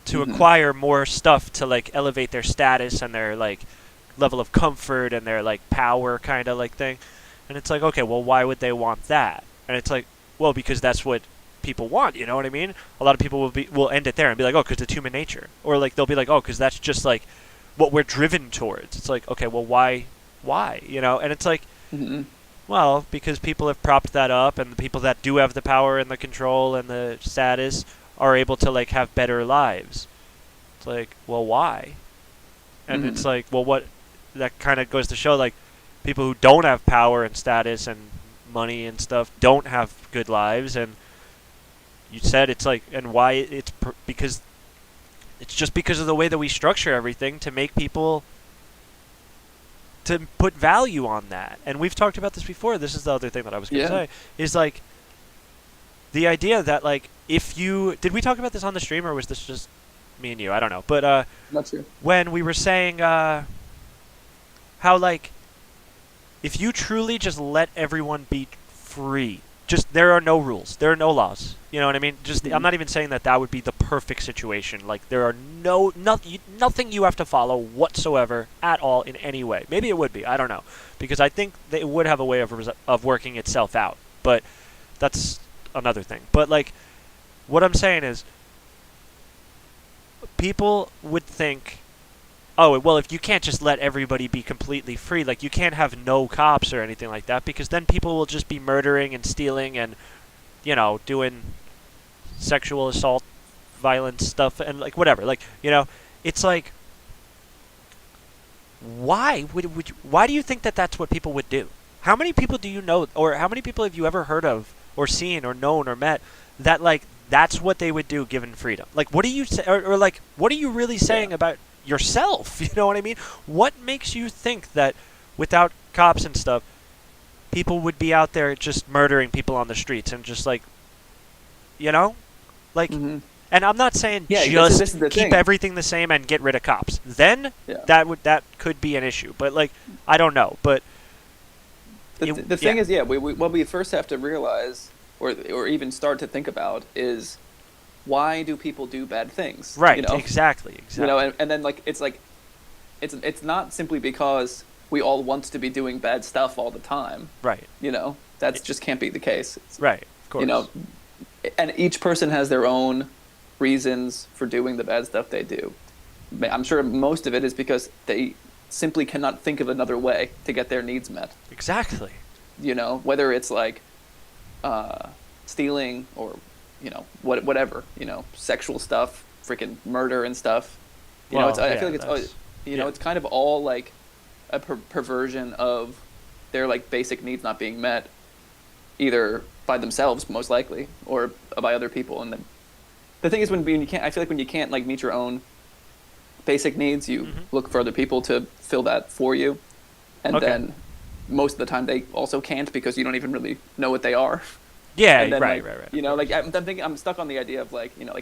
To acquire more stuff to like elevate their status and their like level of comfort and their like power kind of like thing. And it's like, okay, well, why would they want that? And it's like, well, because that's what people want, you know what I mean? A lot of people will end it there and be like, oh, because it's human nature. Or like they'll be like, oh, because that's just like what we're driven towards. It's like, okay, well, why? And it's like, well, because people have propped that up, and the people that do have the power and the control and the status are able to like have better lives. It's like, well, why? And it's like, well, what? That kind of goes to show like people who don't have power and status and money and stuff don't have good lives. And you said it's like, and why? Because it's just because of the way that we structure everything to make people to put value on that. And we've talked about this before. This is the other thing that I was going to say, is like the idea that like did we talk about this on the stream, or was this just me and you? I don't know. But Not sure. when we were saying how like if you truly just let everyone be free, just there are no rules, there are no laws. You know what I mean? Just I'm not even saying that would be the perfect situation. Like there are nothing you have to follow whatsoever at all in any way. Maybe it would be. I don't know, because I think that it would have a way of working itself out. But that's another thing. But like, what I'm saying is, people would think, oh, well, if you can't just let everybody be completely free, like you can't have no cops or anything like that, because then people will just be murdering and stealing and, doing sexual assault, violence stuff, and like whatever. Like, it's like, why do you think that that's what people would do? how many people do you know, or how many people have you ever heard of, or seen, or known, or met that like that's what they would do given freedom? Like, what do you say, or like, what are you really saying about yourself? You know what I mean? What makes you think that without cops and stuff, people would be out there just murdering people on the streets and just like, you know, like. Mm-hmm. And I'm not saying Yeah, just this is the keep thing. everything the same and get rid of cops. Then Yeah. that could be an issue. But like, I don't know. But The thing is, what we first have to realize, or even start to think about, is why do people do bad things? Right. You know? Exactly. You know, and then it's not simply because we all want to be doing bad stuff all the time. Right. You know, that just can't be the case. Right. Of course. You know, and each person has their own reasons for doing the bad stuff they do. I'm sure most of it is because they simply cannot think of another way to get their needs met. Exactly. You know, whether it's like stealing or, you know, whatever, you know, sexual stuff, freaking murder and stuff. You know, I feel like it's, you know, it's kind of all like a perversion of their like basic needs not being met, either by themselves most likely or by other people. And then the thing is, when you can't, I feel like when you can't like meet your own basic needs, you look for other people to fill that for you, and then most of the time they also can't because you don't even really know what they are. Yeah, then, right. You know, like I'm thinking, I'm stuck on the idea of like, you know,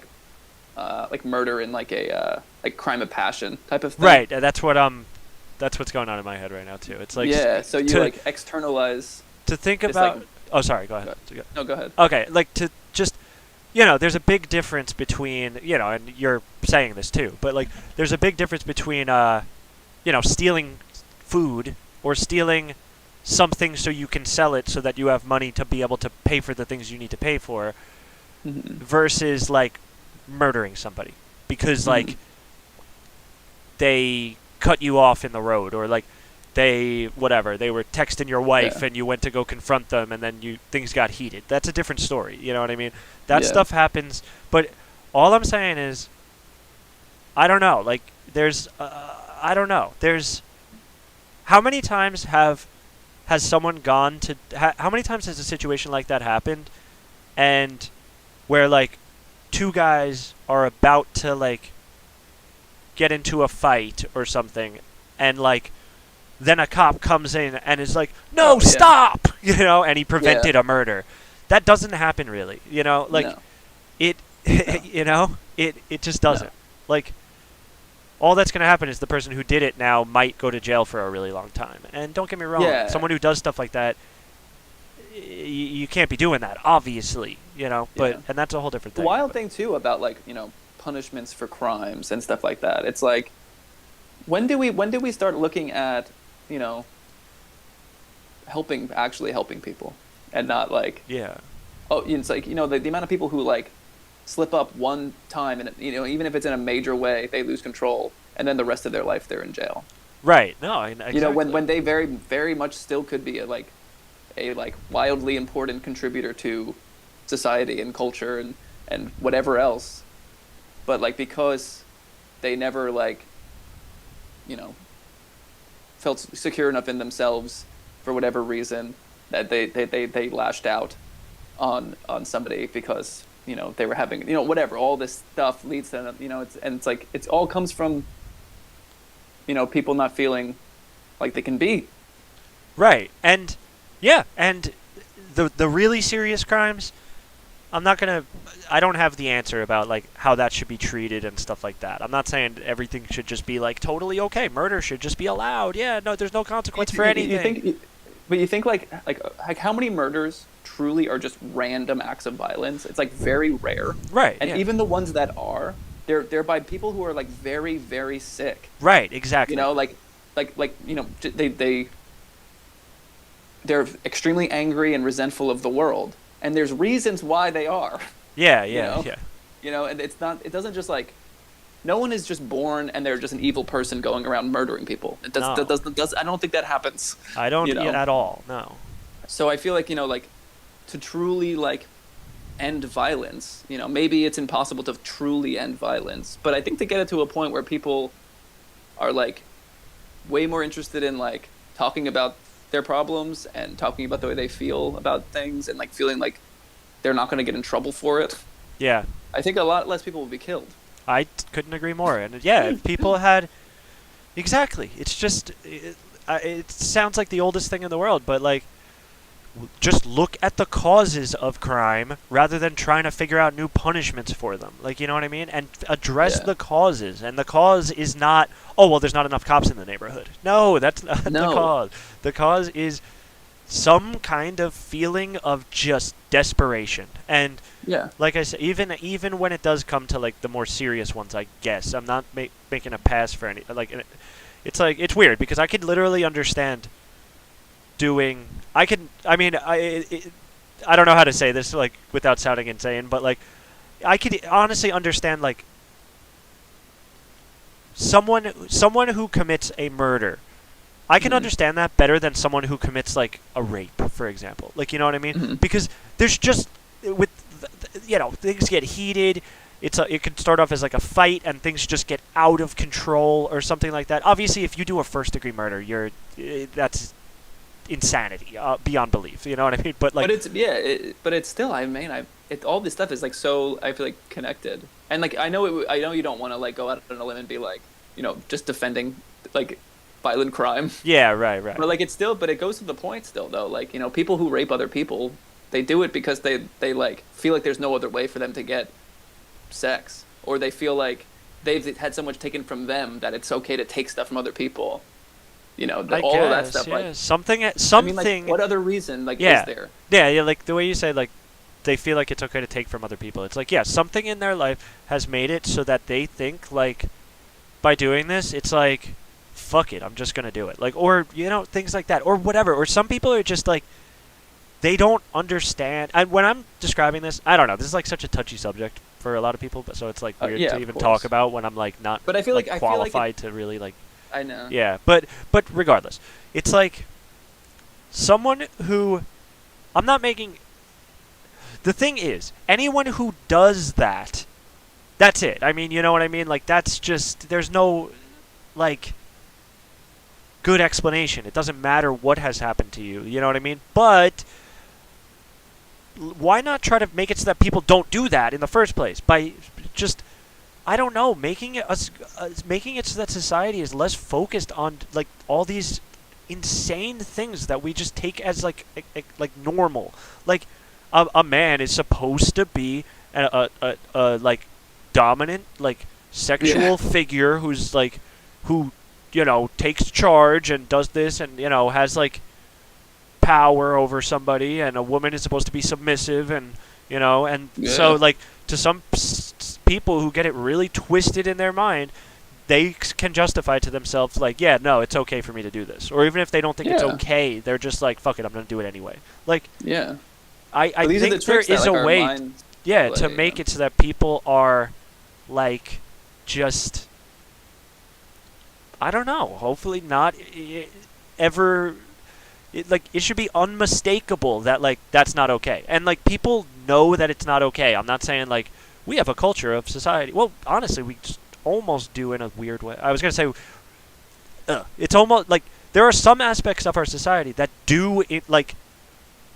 like murder in like a like crime of passion type of thing. Right. That's what's going on in my head right now too. It's like so you like externalize to think it's about. like, oh, sorry. Go ahead. No, go ahead. Okay, like to just. You know, there's a big difference between, you know, and you're saying this too, but like there's a big difference between, you know, stealing food or stealing something so you can sell it so that you have money to be able to pay for the things you need to pay for versus like murdering somebody because like they cut you off in the road or like they were texting your wife and you went to go confront them and then things got heated. That's a different story. You know what I mean? That stuff happens. But all I'm saying is, I don't know. Like I don't know. There's how many times has someone gone to? How many times has a situation like that happened, and where like two guys are about to like get into a fight or something, and like. Then a cop comes in and is like, "No, stop!" You know, and he prevented a murder. That doesn't happen, really. You know, like it. You know, it just doesn't. No. Like all that's going to happen is the person who did it now might go to jail for a really long time. And don't get me wrong, someone who does stuff like that, you can't be doing that, obviously. You know, but and that's a whole different thing. The wild thing too about like, you know, punishments for crimes and stuff like that. It's like, when do we start looking at, you know, actually helping people and not like it's like, you know, the amount of people who like slip up one time and, you know, even if it's in a major way, they lose control and then the rest of their life they're in jail. Right. No, exactly. You know, when they very, very much still could be a wildly important contributor to society and culture and whatever else, but like because they never like, you know, felt secure enough in themselves for whatever reason that they lashed out on somebody because, you know, they were having, you know, whatever, all this stuff leads to, you know, it's like it's all comes from, you know, people not feeling like they can be right. And and the really serious crimes, I don't have the answer about like how that should be treated and stuff like that. I'm not saying everything should just be like totally okay. Murder should just be allowed. Yeah, no, there's no consequence for anything. But you think like how many murders truly are just random acts of violence? It's like very rare. Right. And even the ones that are, they're by people who are like very, very sick. Right, exactly. You know, like you know, they're extremely angry and resentful of the world. And there's reasons why they are. Yeah. You know, and it doesn't just like, no one is just born and they're just an evil person going around murdering people. I don't think that happens. I don't at all. No. So I feel like, you know, like to truly like end violence, you know, maybe it's impossible to truly end violence, but I think to get it to a point where people are like way more interested in like talking about their problems and talking about the way they feel about things and like feeling like they're not going to get in trouble for it, Yeah, I think a lot less people would be killed. couldn't agree more. And yeah, if people had exactly, it's just it sounds like the oldest thing in the world, but like just look at the causes of crime rather than trying to figure out new punishments for them. Like, you know what I mean? And address Yeah. the causes. And the cause is not, oh, well, there's not enough cops in the neighborhood. No, that's not the No. cause. The cause is some kind of feeling of just desperation. And Yeah. like I said, even when it does come to like the more serious ones, I guess I'm not making a pass for any. Like, it's like it's weird because I could literally understand doing. I can. I mean, I don't know how to say this like without sounding insane, but like I could honestly understand like someone who commits a murder. I can Mhm. understand that better than someone who commits like a rape, for example. Like, you know what I mean? Mhm. Because there's just with things get heated. It can start off as like a fight and things just get out of control or something like that. Obviously, if you do a first-degree murder, that's insanity beyond belief. You know what I mean? But like, But it's but it's still. I mean, all this stuff is like so. I feel like connected, and like I know you don't want to like go out on a limb and be like, just defending like violent crime. yeah, right. But like it's still, but it goes to the point still though. Like people who rape other people, they do it because they like feel like there's no other way for them to get sex, or they feel like they've had so much taken from them that it's okay to take stuff from other people. I all guess, of that stuff. yeah. Like something. I mean, like what other reason Yeah. is there? Yeah, like the way you say, like, they feel like it's okay to take from other people. It's like, yeah, something in their life has made it so that they think, like, by doing this, it's like, fuck it, I'm just going to do it. Like, or, things like that. Or whatever. Or some people are just like, they don't understand. And when I'm describing this, I don't know. This is, like, such a touchy subject for a lot of people. But so it's, like, weird Yeah, to of even course. talk about when I'm, like, not But I feel like qualified to really, like, I know. yeah, but regardless, it's like someone who I'm not making. The thing is, anyone who does that, that's it. I mean, you know what I mean? Like that's just there's no like good explanation. It doesn't matter what has happened to you. You know what I mean? But why not try to make it so that people don't do that in the first place by just I don't know, making it so that society is less focused on like all these insane things that we just take as like normal. Like a man is supposed to be a like dominant like sexual figure who's like who takes charge and does this and has like power over somebody, and a woman is supposed to be submissive and so like to some people who get it really twisted in their mind, they can justify to themselves like, yeah, no, it's okay for me to do this. Or even if they don't think it's okay, they're just like, fuck it, I'm going to do it anyway. Like, Yeah. I But these are the think there tricks that, is like, a our way, minds to play, make it so that people are like, just, I don't know, hopefully not ever. It should be unmistakable that like that's not okay, and like people know that it's not okay. I'm not saying like we have a culture of society. Well, honestly, we just almost do in a weird way. I was gonna say, it's almost like there are some aspects of our society that do it. Like,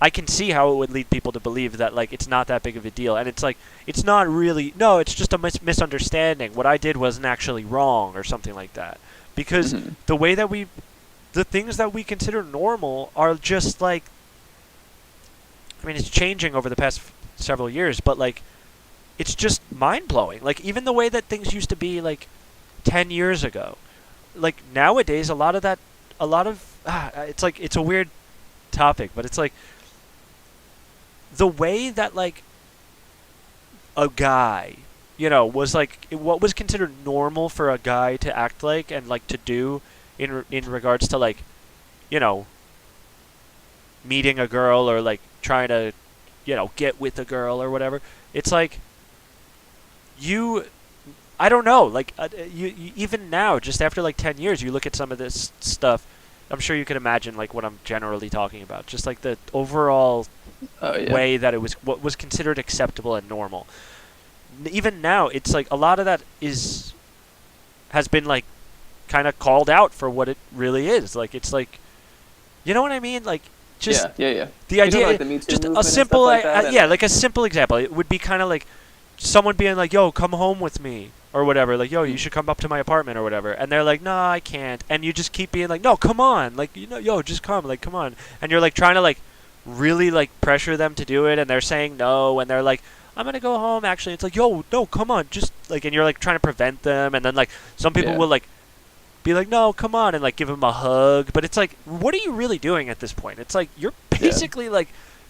I can see how it would lead people to believe that like it's not that big of a deal, and it's like it's not really. No, it's just a misunderstanding. What I did wasn't actually wrong, or something like that, because the way that the things that we consider normal are just like, I mean, it's changing over the past several years, but like, it's just mind-blowing. Like, even the way that things used to be like 10 years ago, like nowadays, it's like, it's a weird topic, but it's like the way that like a guy, was like what was considered normal for a guy to act like and like to do in regards to like, meeting a girl or like trying to, get with a girl or whatever. It's like I don't know, like you even now, just after like 10 years, you look at some of this stuff. I'm sure you can imagine like what I'm generally talking about. Just like the overall way that what was considered acceptable and normal. Even now, it's like a lot of that has been like kind of called out for what it really is. Like it's like You know what I mean? Like, just yeah. the You're talking idea, like the Me Too just movement a and stuff simple, like that, and- yeah, like a simple example. It would be kind of like someone being like, "Yo, come home with me," or whatever. Like, "Yo, you should come up to my apartment," or whatever. And they're like, "No, I can't." And you just keep being like, "No, come on!" Like, "Yo, just come!" Like, "Come on!" And you're like trying to like really like pressure them to do it, and they're saying no, and they're like, "I'm gonna go home." Actually, it's like, "Yo, no, come on!" Just like, and you're like trying to prevent them, and then like some people Yeah. will like be like, "No, come on," and like give him a hug. But it's like, what are you really doing at this point? It's like you're basically like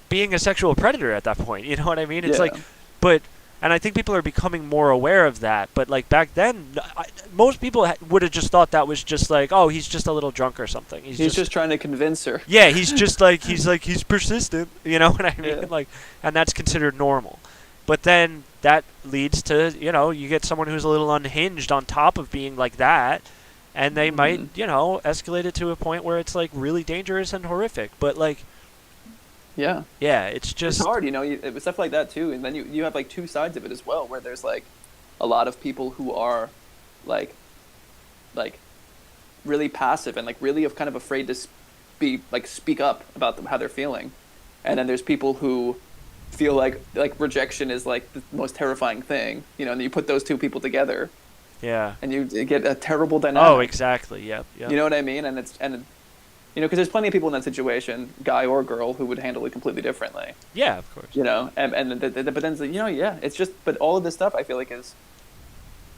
being a sexual predator at that point. You know what I mean? It's Yeah. like, but, and I think people are becoming more aware of that. But like back then, most people would have just thought that was just like, oh, he's just a little drunk or something. He's just trying to convince her. yeah, he's just like he's persistent. You know what I mean? Yeah. Like, and that's considered normal. But then that leads to, you get someone who's a little unhinged on top of being like that, and they might, escalate it to a point where it's like really dangerous and horrific. But like, Yeah. yeah, it's just It's hard, with stuff like that too, and then you have like two sides of it as well, where there's like a lot of people who are like really passive and like really kind of afraid to speak up about how they're feeling, and then there's people who feel like rejection is like the most terrifying thing, and you put those two people together, yeah. and you get a terrible dynamic. Oh, exactly. Yep. You know what I mean? And because there's plenty of people in that situation, guy or girl, who would handle it completely differently. Yeah, of course. But then it's just, but all of this stuff I feel like is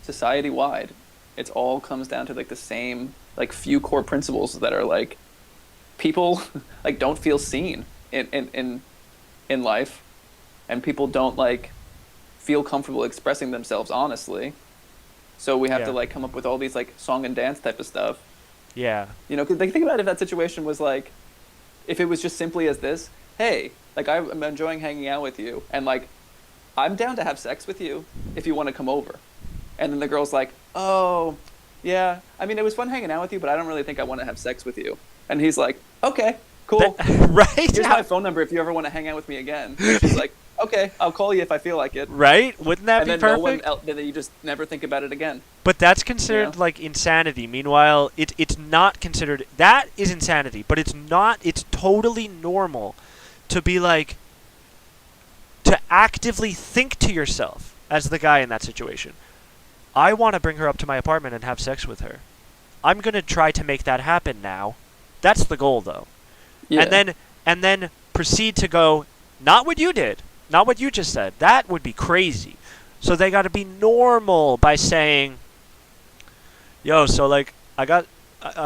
society wide. It all comes down to like the same like few core principles that are like people like don't feel seen in life, and people don't like feel comfortable expressing themselves honestly. So we have to like come up with all these like song and dance type of stuff. Yeah. 'Cause, like, think about if that situation was like, if it was just simply as this, hey, like I'm enjoying hanging out with you, and like I'm down to have sex with you if you want to come over. And then the girl's like, oh, yeah, I mean, it was fun hanging out with you, but I don't really think I want to have sex with you. And he's like, okay, cool. Right? Here's my phone number if you ever want to hang out with me again. And she's like, okay, I'll call you if I feel like it. Right? Wouldn't that And be then perfect? then you just never think about it again. But that's considered Yeah. like insanity. Meanwhile, it's not considered. That is insanity, but it's not. It's totally normal to be like, to actively think to yourself as the guy in that situation, I want to bring her up to my apartment and have sex with her. I'm going to try to make that happen now. That's the goal, though. Yeah. And then proceed to go, not what you did, not what you just said. That would be crazy. So they got to be normal by saying, yo, so like I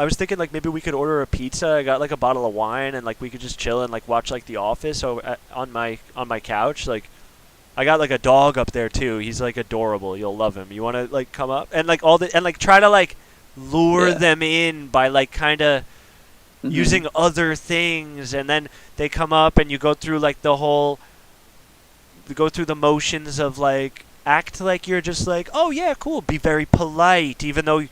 was thinking like maybe we could order a pizza. I got like a bottle of wine, and like we could just chill and like watch like The Office on my couch. Like I got like a dog up there too. He's like adorable. You'll love him. You want to like come up and like and like try to like lure them in by like kind of using other things, and then they come up and you go through like the motions of like act like you're just like, oh yeah, cool, be very polite, even though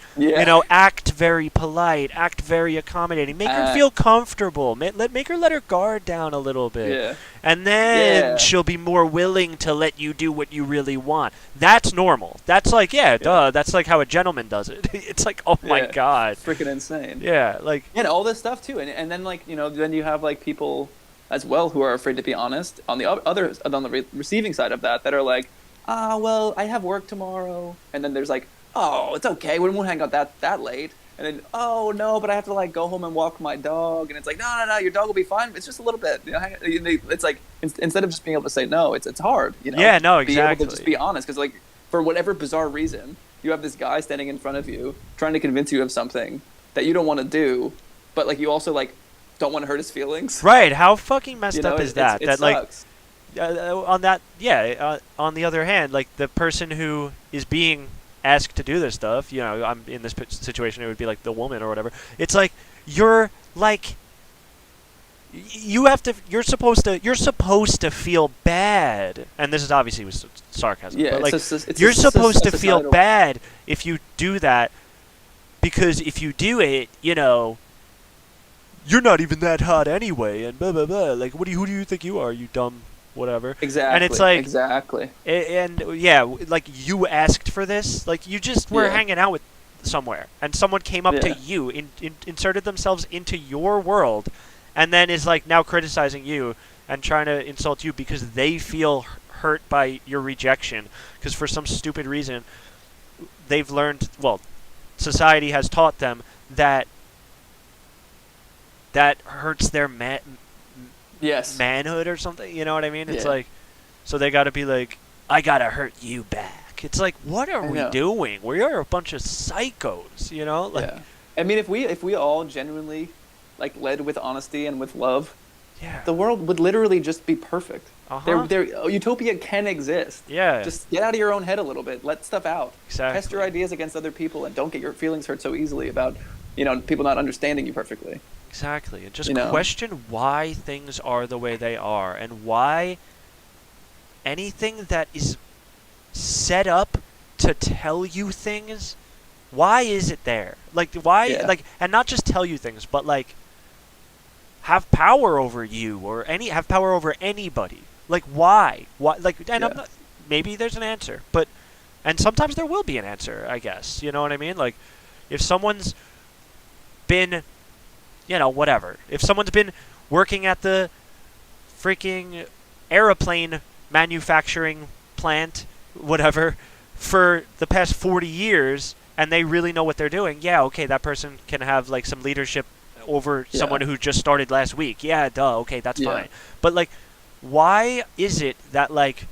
act very polite, act very accommodating, make her feel comfortable, make her let her guard down a little bit, and then she'll be more willing to let you do what you really want. That's normal. That's like duh, that's like how a gentleman does it. It's like, oh my god, freaking insane. Like, and all this stuff too, and then like then you have like people as well who are afraid to be honest on the receiving side of that are like, well, I have work tomorrow. And then there's like, oh, it's okay, we won't hang out that late. And then, oh no, but I have to like go home and walk my dog. And it's like, no, your dog will be fine. It's just a little bit. It's like instead of just being able to say no, it's hard. Yeah, no, exactly. Be able to just be honest, because like for whatever bizarre reason, you have this guy standing in front of you trying to convince you of something that you don't want to do, but like you also like don't want to hurt his feelings. Right? How fucking messed up is that? It that sucks. Like on the other hand, like the person who is being asked to do this stuff, I'm in this situation, it would be like the woman or whatever. It's like you're like you're supposed to feel bad, and this is obviously with sarcasm. Yeah, but like it's you're supposed to feel societal bad if you do that, because if you do it, you're not even that hot anyway, and blah blah blah. Like, who do you think you are, you dumb whatever? Exactly. And it's like exactly. And like you asked for this. Like you just were hanging out with somewhere, and someone came up to you, inserted themselves into your world, and then is like now criticizing you and trying to insult you because they feel hurt by your rejection because for some stupid reason they've learned, well, society has taught them that that hurts their Yes. manhood or something. You know what I mean? It's Yeah. like, so they got to be like, I gotta hurt you back. It's like, what are I we know. doing? We are a bunch of psychos, you know? Like, Yeah. I mean, if we all genuinely like led with honesty and with love, yeah. the world would literally just be perfect. Uh-huh. Utopia can exist. Yeah. Just get out of your own head a little bit. Let stuff out. Exactly. Test your ideas against other people, and don't get your feelings hurt so easily about, people not understanding you perfectly. Exactly. And just You know? question why things are the way they are and why anything that is set up to tell you things, why is it there? Like, why, Yeah. like, and not just tell you things, but like, have power over you or have power over anybody. Like, why? Why? Like, and I'm Yeah. not, maybe there's an answer, but, and sometimes there will be an answer, I guess. You know what I mean? Like, if someone's been, whatever. If someone's been working at the freaking airplane manufacturing plant, whatever, for the past 40 years, and they really know what they're doing, yeah, okay, that person can have, like, some leadership over Yeah. someone who just started last week. Yeah, duh, okay, that's Yeah. fine. But, like, why is it that, like,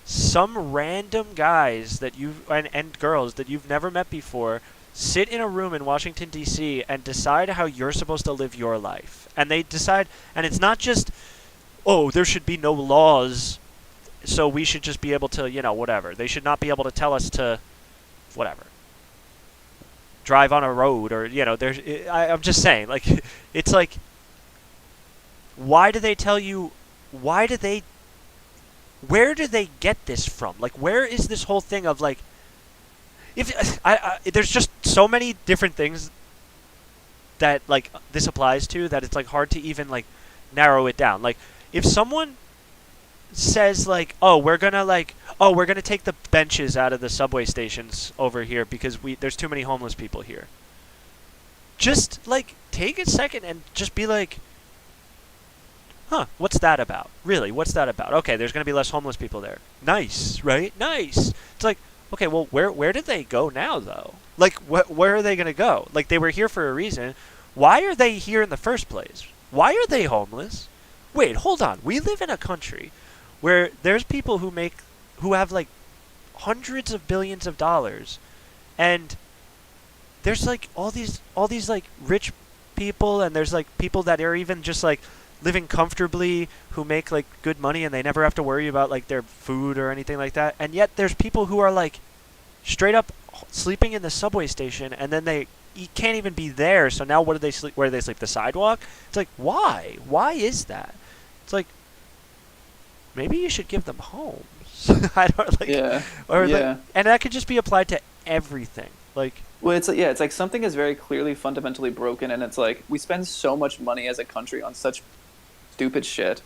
some random guys that and girls that you've never met before sit in a room in Washington, D.C. and decide how you're supposed to live your life? And they decide, and it's not just, oh, there should be no laws, so we should just be able to, whatever. They should not be able to tell us to, whatever, drive on a road or, I'm just saying, like, it's like, why do they tell you, where do they get this from? Like, where is this whole thing of, like, if there's just so many different things that, like, this applies to that it's, like, hard to even, like, narrow it down. Like, if someone says, like, we're gonna take the benches out of the subway stations over here because there's too many homeless people here. Just, like, take a second and just be like, huh, what's that about? Really, what's that about? Okay, there's going to be less homeless people there. Nice, right? Nice. It's like, okay, well, where did they go now, though? Like, where are they going to go? Like, they were here for a reason. Why are they here in the first place? Why are they homeless? Wait, hold on. We live in a country where there's people who have, like, hundreds of billions of dollars, and there's, like, all these like, rich people, and there's, like, people that are even just, like, living comfortably, who make, like, good money, and they never have to worry about, like, their food or anything like that. And yet there's people who are, like, straight up sleeping in the subway station, and then you can't even be there. So now what do they sleep? Where do they sleep? The sidewalk? It's like, why? Why is that? It's like, maybe you should give them homes. I don't like. Yeah. Or Yeah. like, and that could just be applied to everything. Like, Well, it's like something is very clearly fundamentally broken, and it's like we spend so much money as a country on such stupid shit,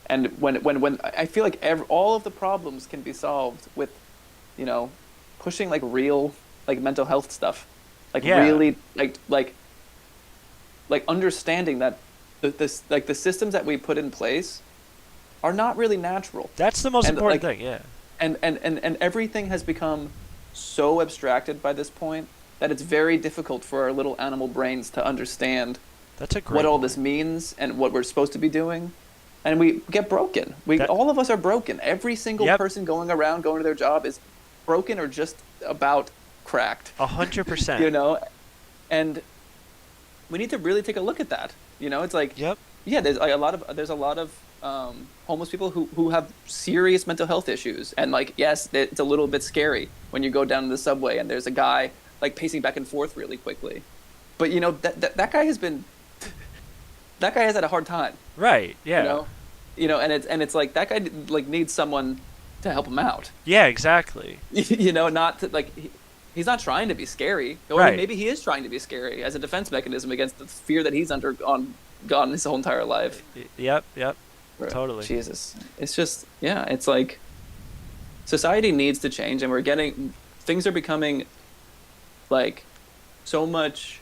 and when I feel like all of the problems can be solved with, pushing, like, real, like, mental health stuff, like, Yeah. really, like understanding that the systems that we put in place are not really natural. that's the most And, important like, thing. Yeah. And everything has become so abstracted by this point that it's very difficult for our little animal brains to understand That's a great. what all point. this means and what we're supposed to be doing. And we get broken. That- All of us are broken. Every single Yep. person going to their job is broken or just about cracked. 100%. And we need to really take a look at that. It's like, Yep. yeah, there's a lot of homeless people who have serious mental health issues, and, like, yes, it's a little bit scary when you go down to the subway and there's a guy, like, pacing back and forth really quickly, but that guy has been that guy has had a hard time, Right. Yeah. and it's like that guy, like, needs someone to help him out. Yeah. Exactly. Not to, like, he's not trying to be scary, or Right. maybe he is trying to be scary as a defense mechanism against the fear that he's undergone his whole entire life. Yep. Totally. Jesus. It's just, yeah, it's like society needs to change, and things are becoming, like, so much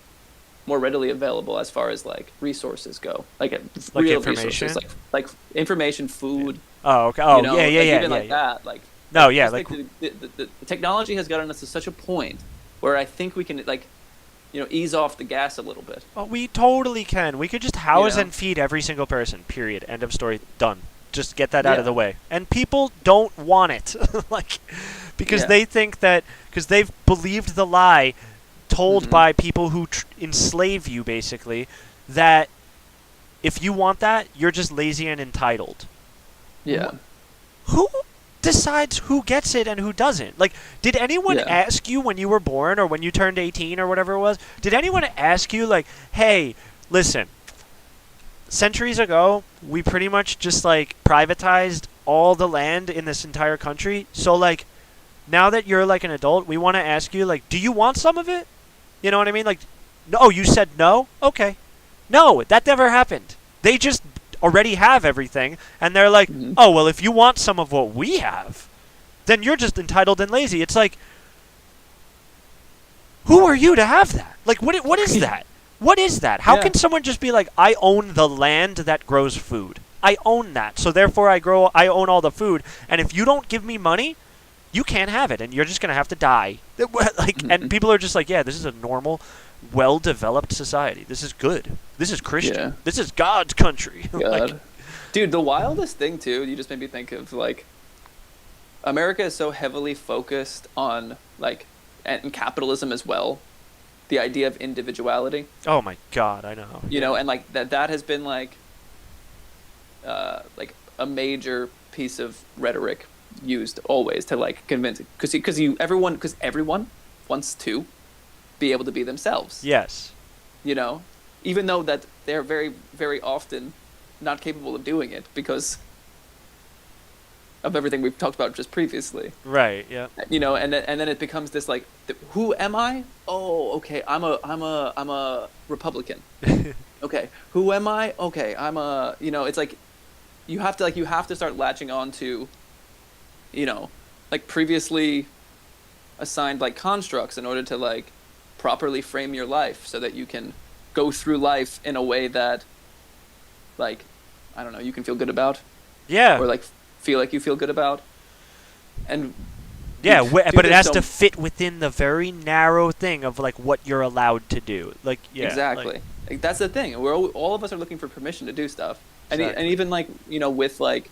more readily available as far as like resources go, like Like real information? resources, like information, food. Oh, okay. Oh, You know, yeah, like yeah, even yeah, like yeah. that, like No, yeah, just like the technology has gotten us to such a point where I think we can like, ease off the gas a little bit. oh, we totally can. We could just house know? and feed every single person. Period. End of story. Done. Just get that out of Yeah. the way. And people don't want it, like, because Yeah. they think that because they've believed the lie told Mhm. by people who enslave you, basically, that if you want that, you're just lazy and entitled. Yeah. Who decides who gets it and who doesn't? Like, did anyone Yeah. ask you when you were born or when you turned 18 or whatever it was? Did anyone ask you, like, hey, listen, centuries ago, we pretty much just, like, privatized all the land in this entire country. So, like, now that you're, like, an adult, we want to ask you, like, do you want some of it? You know what I mean? Like, no, you said no? Okay. No, that never happened. They just already have everything, and they're like, Mhm. oh, well, if you want some of what we have, then you're just entitled and lazy. It's like, who are you to have that? Like, what is that? What is that? How Yeah. can someone just be like, I own the land that grows food. I own that. So therefore I own all the food, and if you don't give me money, you can't have it, and you're just going to have to die. Like, and people are just like, yeah, this is a normal, well-developed society. This is good. This is Christian. Yeah. This is God's country. Like, God. Dude, the wildest thing too, you just made me think of like America is so heavily focused on like and capitalism as well. The idea of individuality, oh my God, I know. and like that has been like a major piece of rhetoric used always to like convince because everyone wants to be able to be themselves. Yes. Even though that they're very, very often not capable of doing it because of everything we've talked about just previously. Right. Yeah. And then it becomes this like, who am I? Oh, okay, I'm a Republican. Okay, who am I? Okay, I'm a, it's like you have to start latching on to, like previously assigned like constructs in order to like properly frame your life so that you can go through life in a way that like, I don't know, you can feel good about. Yeah. Or like feel like you feel good about. And yeah, dude, but it there's has to fit within the very narrow thing of like what you're allowed to do. Like, yeah. exactly. Like, that's the thing. All of us are looking for permission to do stuff. Exactly. And even like, with like,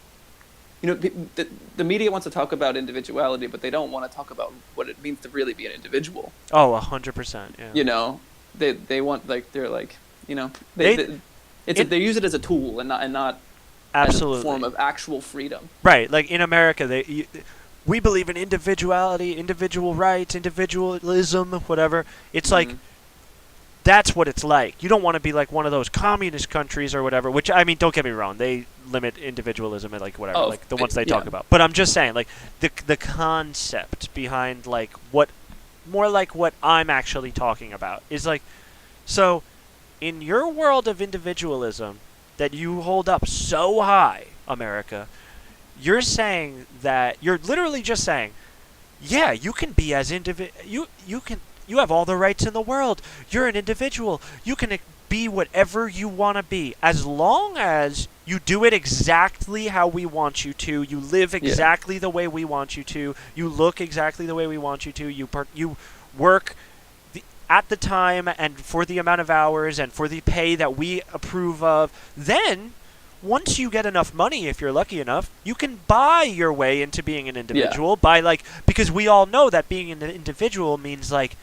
the media wants to talk about individuality, but they don't want to talk about what it means to really be an individual. Oh, 100%. Yeah. They want like they're like they use it as a tool and not Absolutely. as a form of actual freedom. Right. Like in America, we believe in individuality, individual rights, individualism, whatever. It's like that's what it's like. You don't want to be like one of those communist countries or whatever. Which I mean, don't get me wrong, they limit individualism and like whatever, like the ones they talk about. But I'm just saying, like the concept behind like more like what I'm actually talking about is like, so in your world of individualism that you hold up so high, America, you're saying that you're literally just saying, yeah, you can be as you have all the rights in the world. You're an individual. You can be whatever you want to be as long as you do it exactly how we want you to. You live exactly the way we want you to. You look exactly the way we want you to. You work at the time and for the amount of hours and for the pay that we approve of. Then, once you get enough money, if you're lucky enough, you can buy your way into being an individual because we all know that being an individual means like,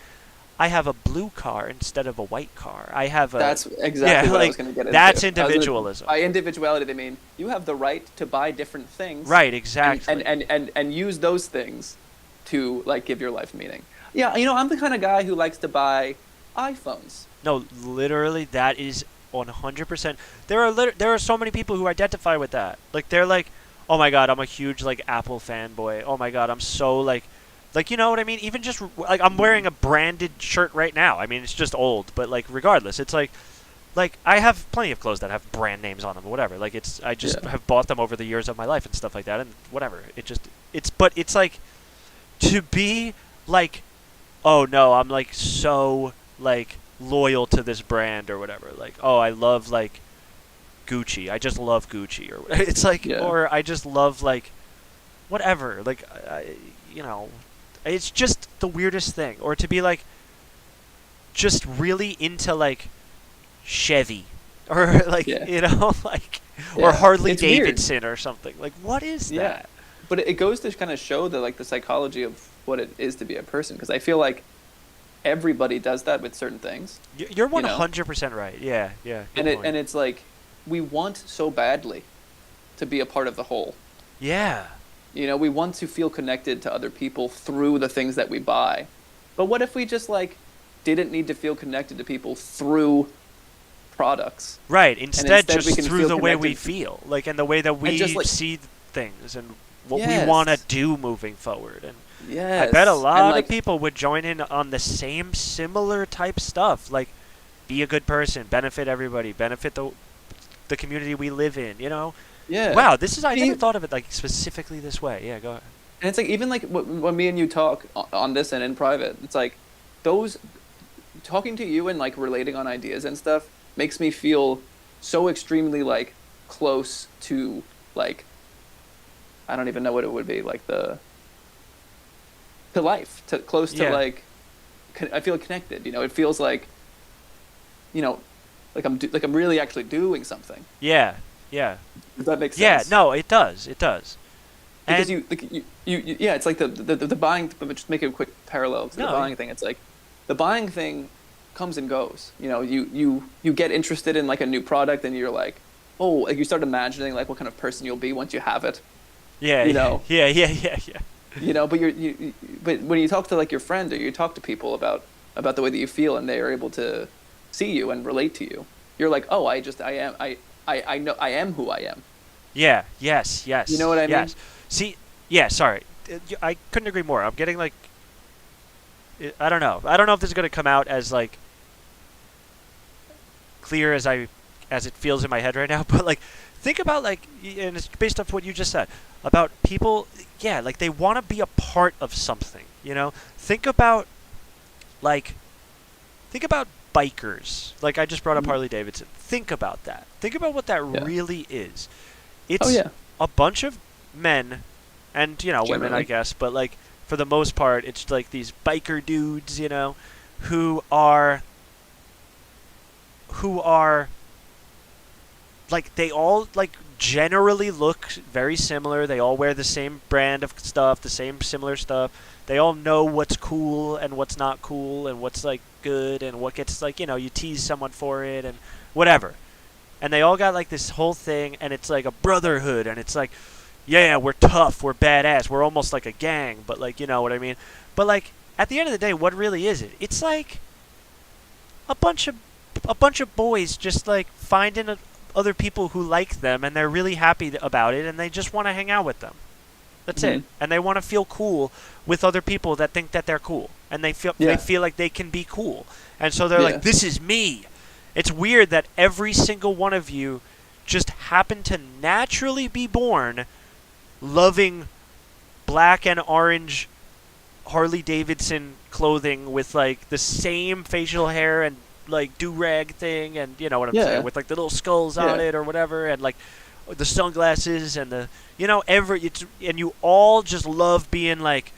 I have a blue car instead of a white car. I have a... That's exactly what I was going to get into. That's individualism. By individuality, they mean you have the right to buy different things. Right, exactly. And use those things to like give your life meaning. Yeah, I'm the kind of guy who likes to buy iPhones. No, literally, that is 100%. There are so many people who identify with that. Like, they're like, oh my God, I'm a huge like Apple fanboy. Oh my God, I'm so like, you know what I mean? Even just like I'm wearing a branded shirt right now. I mean, it's just old, but like regardless, it's like I have plenty of clothes that have brand names on them or whatever. Like I just have bought them over the years of my life and stuff like that and whatever. But it's like to be like, oh no, I'm like so like loyal to this brand or whatever. Like, oh, I love like Gucci. I just love Gucci, or it's like, Yeah. or I just love like whatever. Like, you know, it's just the weirdest thing. Or to be like just really into like Chevy, or like Yeah. you know, like or Yeah. Harley It's weird. Davidson or something. Like, what is Yeah. that? But it goes to kind of show the like the psychology of what it is to be a person, because I feel like everybody does that with certain things. You're You know? 100% right. Yeah, yeah. Good point. And it's like we want so badly to be a part of the whole. Yeah. You know, we want to feel connected to other people through the things that we buy. But what if we just like didn't need to feel connected to people through products? Right. Instead instead we just can through feel the way we connected. feel, like, and the way that we just, like- see things and what we Yes. want to do moving forward. And Yes. I bet a And, lot like, of people would join in on the same similar type stuff, like be a good person, benefit everybody, benefit the community we live in. You know. Yeah. Wow. This is I See- never thought of it like specifically this way. Yeah. Go ahead. And it's like even like when me and you talk on this and in private, it's like those talking to you and like relating on ideas and stuff makes me feel so extremely like close to like I don't even know what it would be, like to life, to close to Yeah. like I feel connected. You know, it feels like you know like like I'm really actually doing something. Yeah. Yeah. Does that make sense? Yeah. No, it does. It does. Because And- you yeah, it's like the buying, but just make a quick parallel to No, the buying thing. It's like the buying thing comes and goes. You know, you get interested in like a new product and you're like, oh, like you start imagining like what kind of person you'll be once you have it. Yeah. you know. Yeah. Yeah. Yeah. Yeah. You know, but but when you talk to like your friend or you talk to people about the way that you feel and they are able to see you and relate to you, you're like, oh, I know I am who I am. Yeah. Yes. Yes. You know what I mean? Yes. See. Yeah. Sorry. I couldn't agree more. I'm getting like. I don't know. I don't know if this is gonna come out as like clear as it feels in my head right now. But like, think about like, and it's based off what you just said about people. Yeah, like they want to be a part of something. You know. Think about bikers. Like I just brought up Mhm. Harley Davidson. Think about that. Think about what that Yeah. really is. It's Oh yeah. a bunch of men and women, I Generally. guess, but like for the most part it's like these biker dudes, who are like they all like generally look very similar. They all wear the same brand of stuff, the same similar stuff. They all know what's cool and what's not cool and what's like good and what gets like, you tease someone for it and whatever. And they all got like this whole thing and it's like a brotherhood and it's like, yeah, we're tough, we're badass, we're almost like a gang, but like, you know what I mean? But like at the end of the day, what really is it? It's like a bunch of boys just like finding other people who like them and they're really happy about it and they just want to hang out with them. That's it. Mhm. And they want to feel cool with other people that think that they're cool and they feel like they can be cool. And so they're Yeah. like, this is me. It's weird that every single one of you just happened to naturally be born loving black and orange Harley Davidson clothing with like the same facial hair and like do-rag thing and you know what I'm Yeah. saying, with like the little skulls on Yeah. it or whatever, and like the sunglasses and the and you all just love being like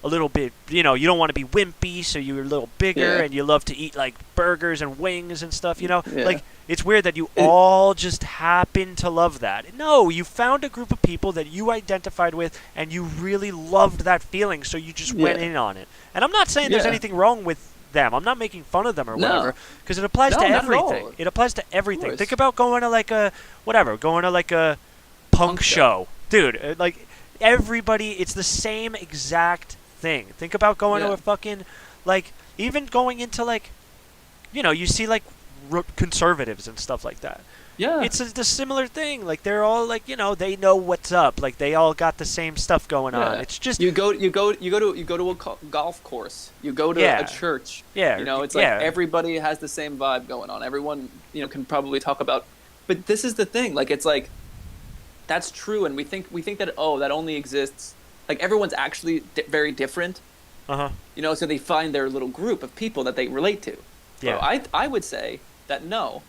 a little bit, you don't want to be wimpy, so you're a little bigger, Yeah. and you love to eat like burgers and wings and stuff, Yeah. like it's weird that you all just happen to love that. No, you found a group of people that you identified with and you really loved that feeling, so you just went Yeah. in on it. And I'm not saying there's Yeah. anything wrong with them. I'm not making fun of them or No. whatever, because it applies No, to not at all. everything. It applies to everything. course. Think about going to like a punk show. Dude, like everybody, it's the same exact thing. Think about going to Yeah. a fucking, like, even going into like, you see like conservatives and stuff like that. Yeah. It's the similar thing. Like they're all like, they know what's up. Like they all got the same stuff going on. Yeah. It's just you go to a golf course. You go to Yeah. a church. Yeah, It's like yeah. everybody has the same vibe going on. Everyone, can probably talk about. But this is the thing. Like it's like that's true, and we think that that only exists. Like everyone's actually very different. uh-huh. So they find their little group of people that they relate to. Bro, Yeah. I would say that no,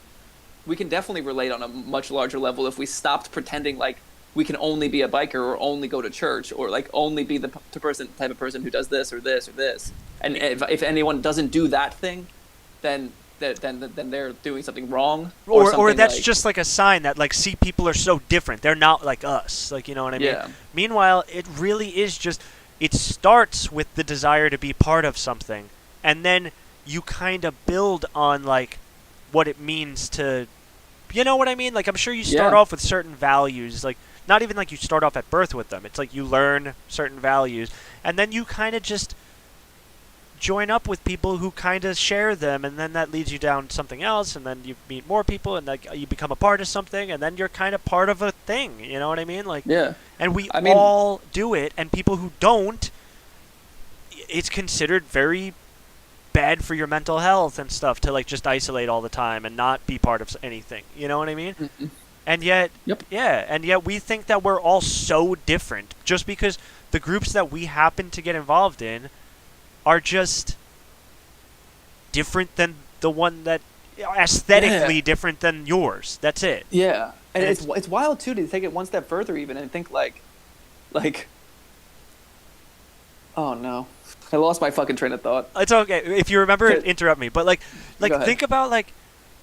we can definitely relate on a much larger level if we stopped pretending like we can only be a biker or only go to church or like only be the type of person who does this or this or this. And if anyone doesn't do that thing, then then they're doing something wrong Or that's like, just like a sign that like, see, people are so different. They're not like us. Like, you know what I mean? Yeah. Meanwhile, it really is just, it starts with the desire to be part of something, and then you kind of build on like what it means to, you know what I mean? Like, I'm sure you start Yeah. off with certain values, like not even like you start off at birth with them. It's like you learn certain values, and then you kind of just join up with people who kind of share them, and then that leads you down something else, and then you meet more people, and like you become a part of something, and then you're kind of part of a thing. You know what I mean? Like, yeah. and we I mean- all do it, and people who don't, it's considered very bad for your mental health and stuff to like just isolate all the time and not be part of anything. You know what I mean? Mm-mm. And yet, Yep. yeah, and yet we think that we're all so different just because the groups that we happen to get involved in are just different than the one that aesthetically different than yours. That's it. Yeah, and And it's wild too to take it one step further even and think like, oh no, I lost my fucking train of thought. It's okay if you remember. Okay. Interrupt me, but Go ahead. think about like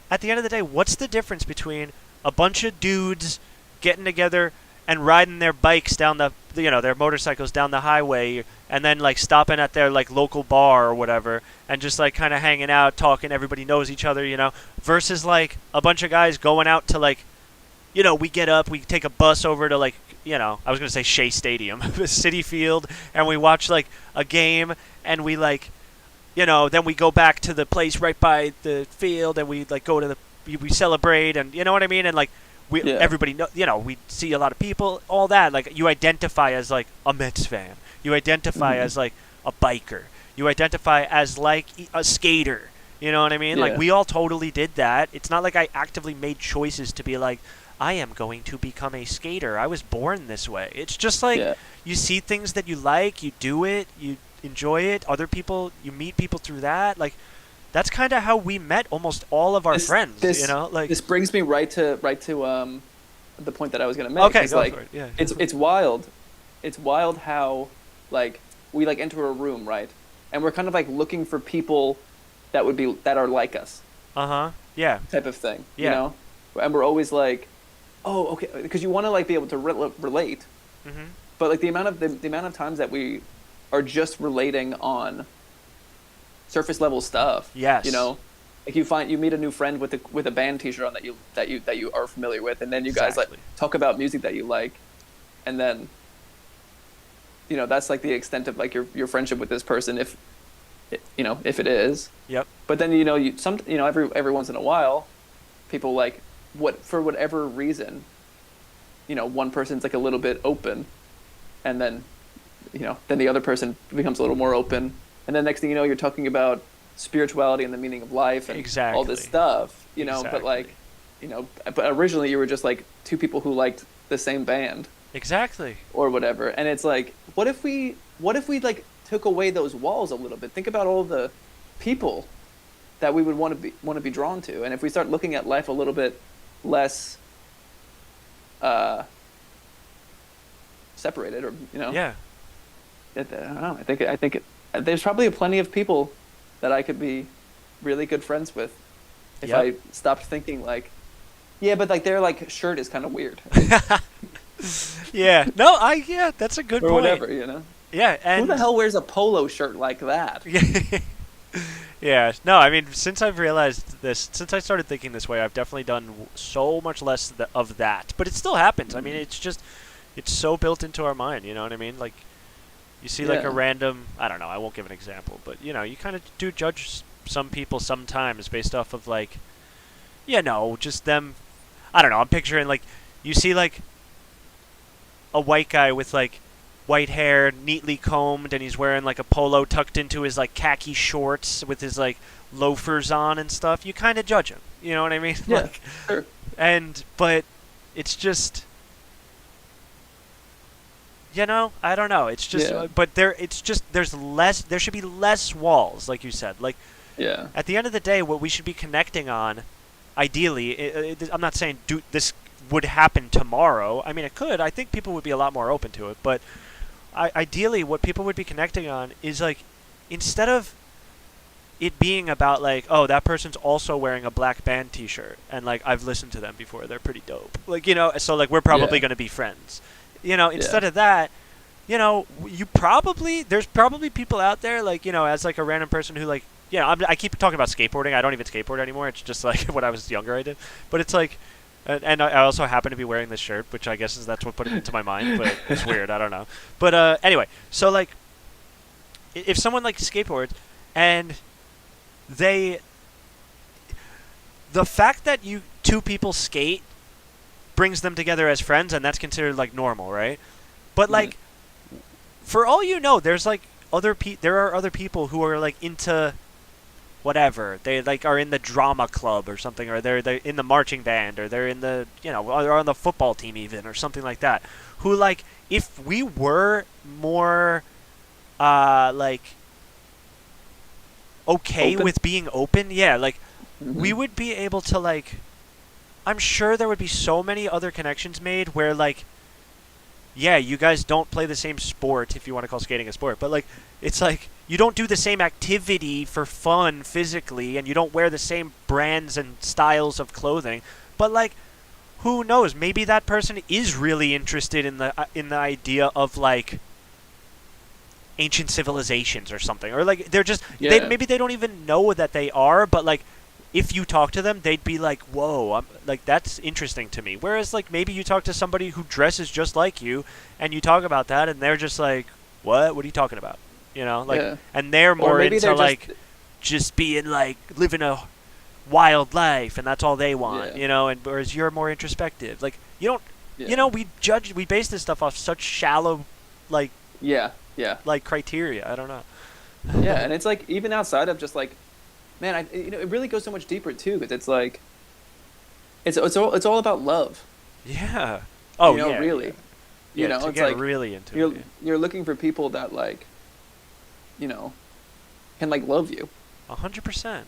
at the end of the day, what's the difference between a bunch of dudes getting together and riding their bikes down their motorcycles down the highway, and then like stopping at their like local bar or whatever, and just like kind of hanging out, talking, everybody knows each other, versus like a bunch of guys going out to like, we get up, we take a bus over to like, I was going to say Shea Stadium, City Field, and we watch like a game, and we like, then we go back to the place right by the field, and we like go to we celebrate, and you know what I mean? And like, Yeah. everybody we see a lot of people, all that. Like, you identify as like a Mets fan. You identify as like a biker. You identify as like a skater. You know what I mean? Yeah. Like, we all totally did that. It's not like I actively made choices to be like, I am going to become a skater. I was born this way. It's just like, Yeah. you see things that you like, you do it, you enjoy it. Other people, you meet people through that. Like, that's kind of how we met almost all of our friends. Like, this brings me right to the point that I was gonna make. okay, It's go like, for it. Yeah. it's wild. It's wild how like we like enter a room, right, and we're kind of like looking for people that are like us, Yeah. type of thing. Yeah. And we're always like, oh, okay, because you want to like be able to relate, Mm-hmm. but like the amount of times that we are just relating on surface level stuff. Yes. Like you meet a new friend with a band T-shirt on that you are familiar with, and then you guys like Exactly. talk about music that you like, and then that's like the extent of like your friendship with this person, if it is. Yep. But then every once in a while, people like for whatever reason, one person's like a little bit open, and then then the other person becomes a little more open, and then next thing you know, you're talking about spirituality and the meaning of life and all this Exactly. stuff, but like, Exactly. but originally you were just like two people who liked the same band Exactly. or whatever, and it's like, what if we like took away those walls a little bit? Think about all the people that we would want to be drawn to, and if we start looking at life a little bit less separated, or Yeah. I don't know. I think there's probably plenty of people that I could be really good friends with if Yep. I stopped thinking like, yeah, but like their like shirt is kind of weird Yeah. No, yeah, that's a good or point. whatever, Yeah, and who the hell wears a polo shirt like that? Yeah. No, I mean, since I've realized this, since I started thinking this way, I've definitely done so much less of that. But it still happens. I mean, it's so built into our mind, you know what I mean? Like, you see like Yeah. a random, I don't know, I won't give an example, but you kind of do judge some people sometimes based off of like, just them. I don't know, I'm picturing like, you see like a white guy with like white hair, neatly combed, and he's wearing like a polo tucked into his like khaki shorts with his like loafers on and stuff. You kind of judge him, you know what I mean? Yeah, Like, sure. but it's just, I don't know. It's just, Yeah. but there should be less walls, like you said. Like, Yeah. at the end of the day, what we should be connecting on, ideally, I'm not saying this would happen tomorrow. I mean, it could. I think people would be a lot more open to it. But ideally, what people would be connecting on is like, instead of it being about like, oh, that person's also wearing a black band T-shirt, and like I've listened to them before, they're pretty dope. Like, you know, so like we're probably Yeah. gonna be friends. You know, instead of that, you know, there's probably people out there like, you know, as like a random person who like, you know, I keep talking about skateboarding. I don't even skateboard anymore. It's just like when I was younger I did. But it's like, and I also happen to be wearing this shirt, which I guess that's what put it into my mind. But it's weird. I don't know. But anyway, so like, if someone like skateboards and the fact that two people skate brings them together as friends, and that's considered like normal, right? But like, for all you know, there's like there are other people who are like into whatever. They like are in the drama club or something, or they're in the marching band, or they're in the, you know, or on the football team even, or something like that. Who like, if we were more like okay Open? with being open, yeah, like we would be able to like, I'm sure there would be so many other connections made where like, yeah, you guys don't play the same sport, if you want to call skating a sport, but like, it's like you don't do the same activity for fun physically, and you don't wear the same brands and styles of clothing, but like, who knows, maybe that person is really interested in the idea of like ancient civilizations or something, or like they're just maybe they don't even know that they are, but like if you talk to them, they'd be like, whoa, I'm like, that's interesting to me. Whereas like maybe you talk to somebody who dresses just like you, and you talk about that, and they're just like, what are you talking about, you know, like, and they're more into like just being like living a wild life, and that's all they want, you know, and whereas you're more introspective, like you don't, you know, we base this stuff off such shallow like like criteria. I don't know. Yeah, and it's like even outside of just like, man, you know, it really goes so much deeper too, because it's like, it's all about love. Yeah. Oh, you know, yeah. really. Yeah. You know, to it's get like really into it. You're looking for people that like, you know, can like love you. 100%.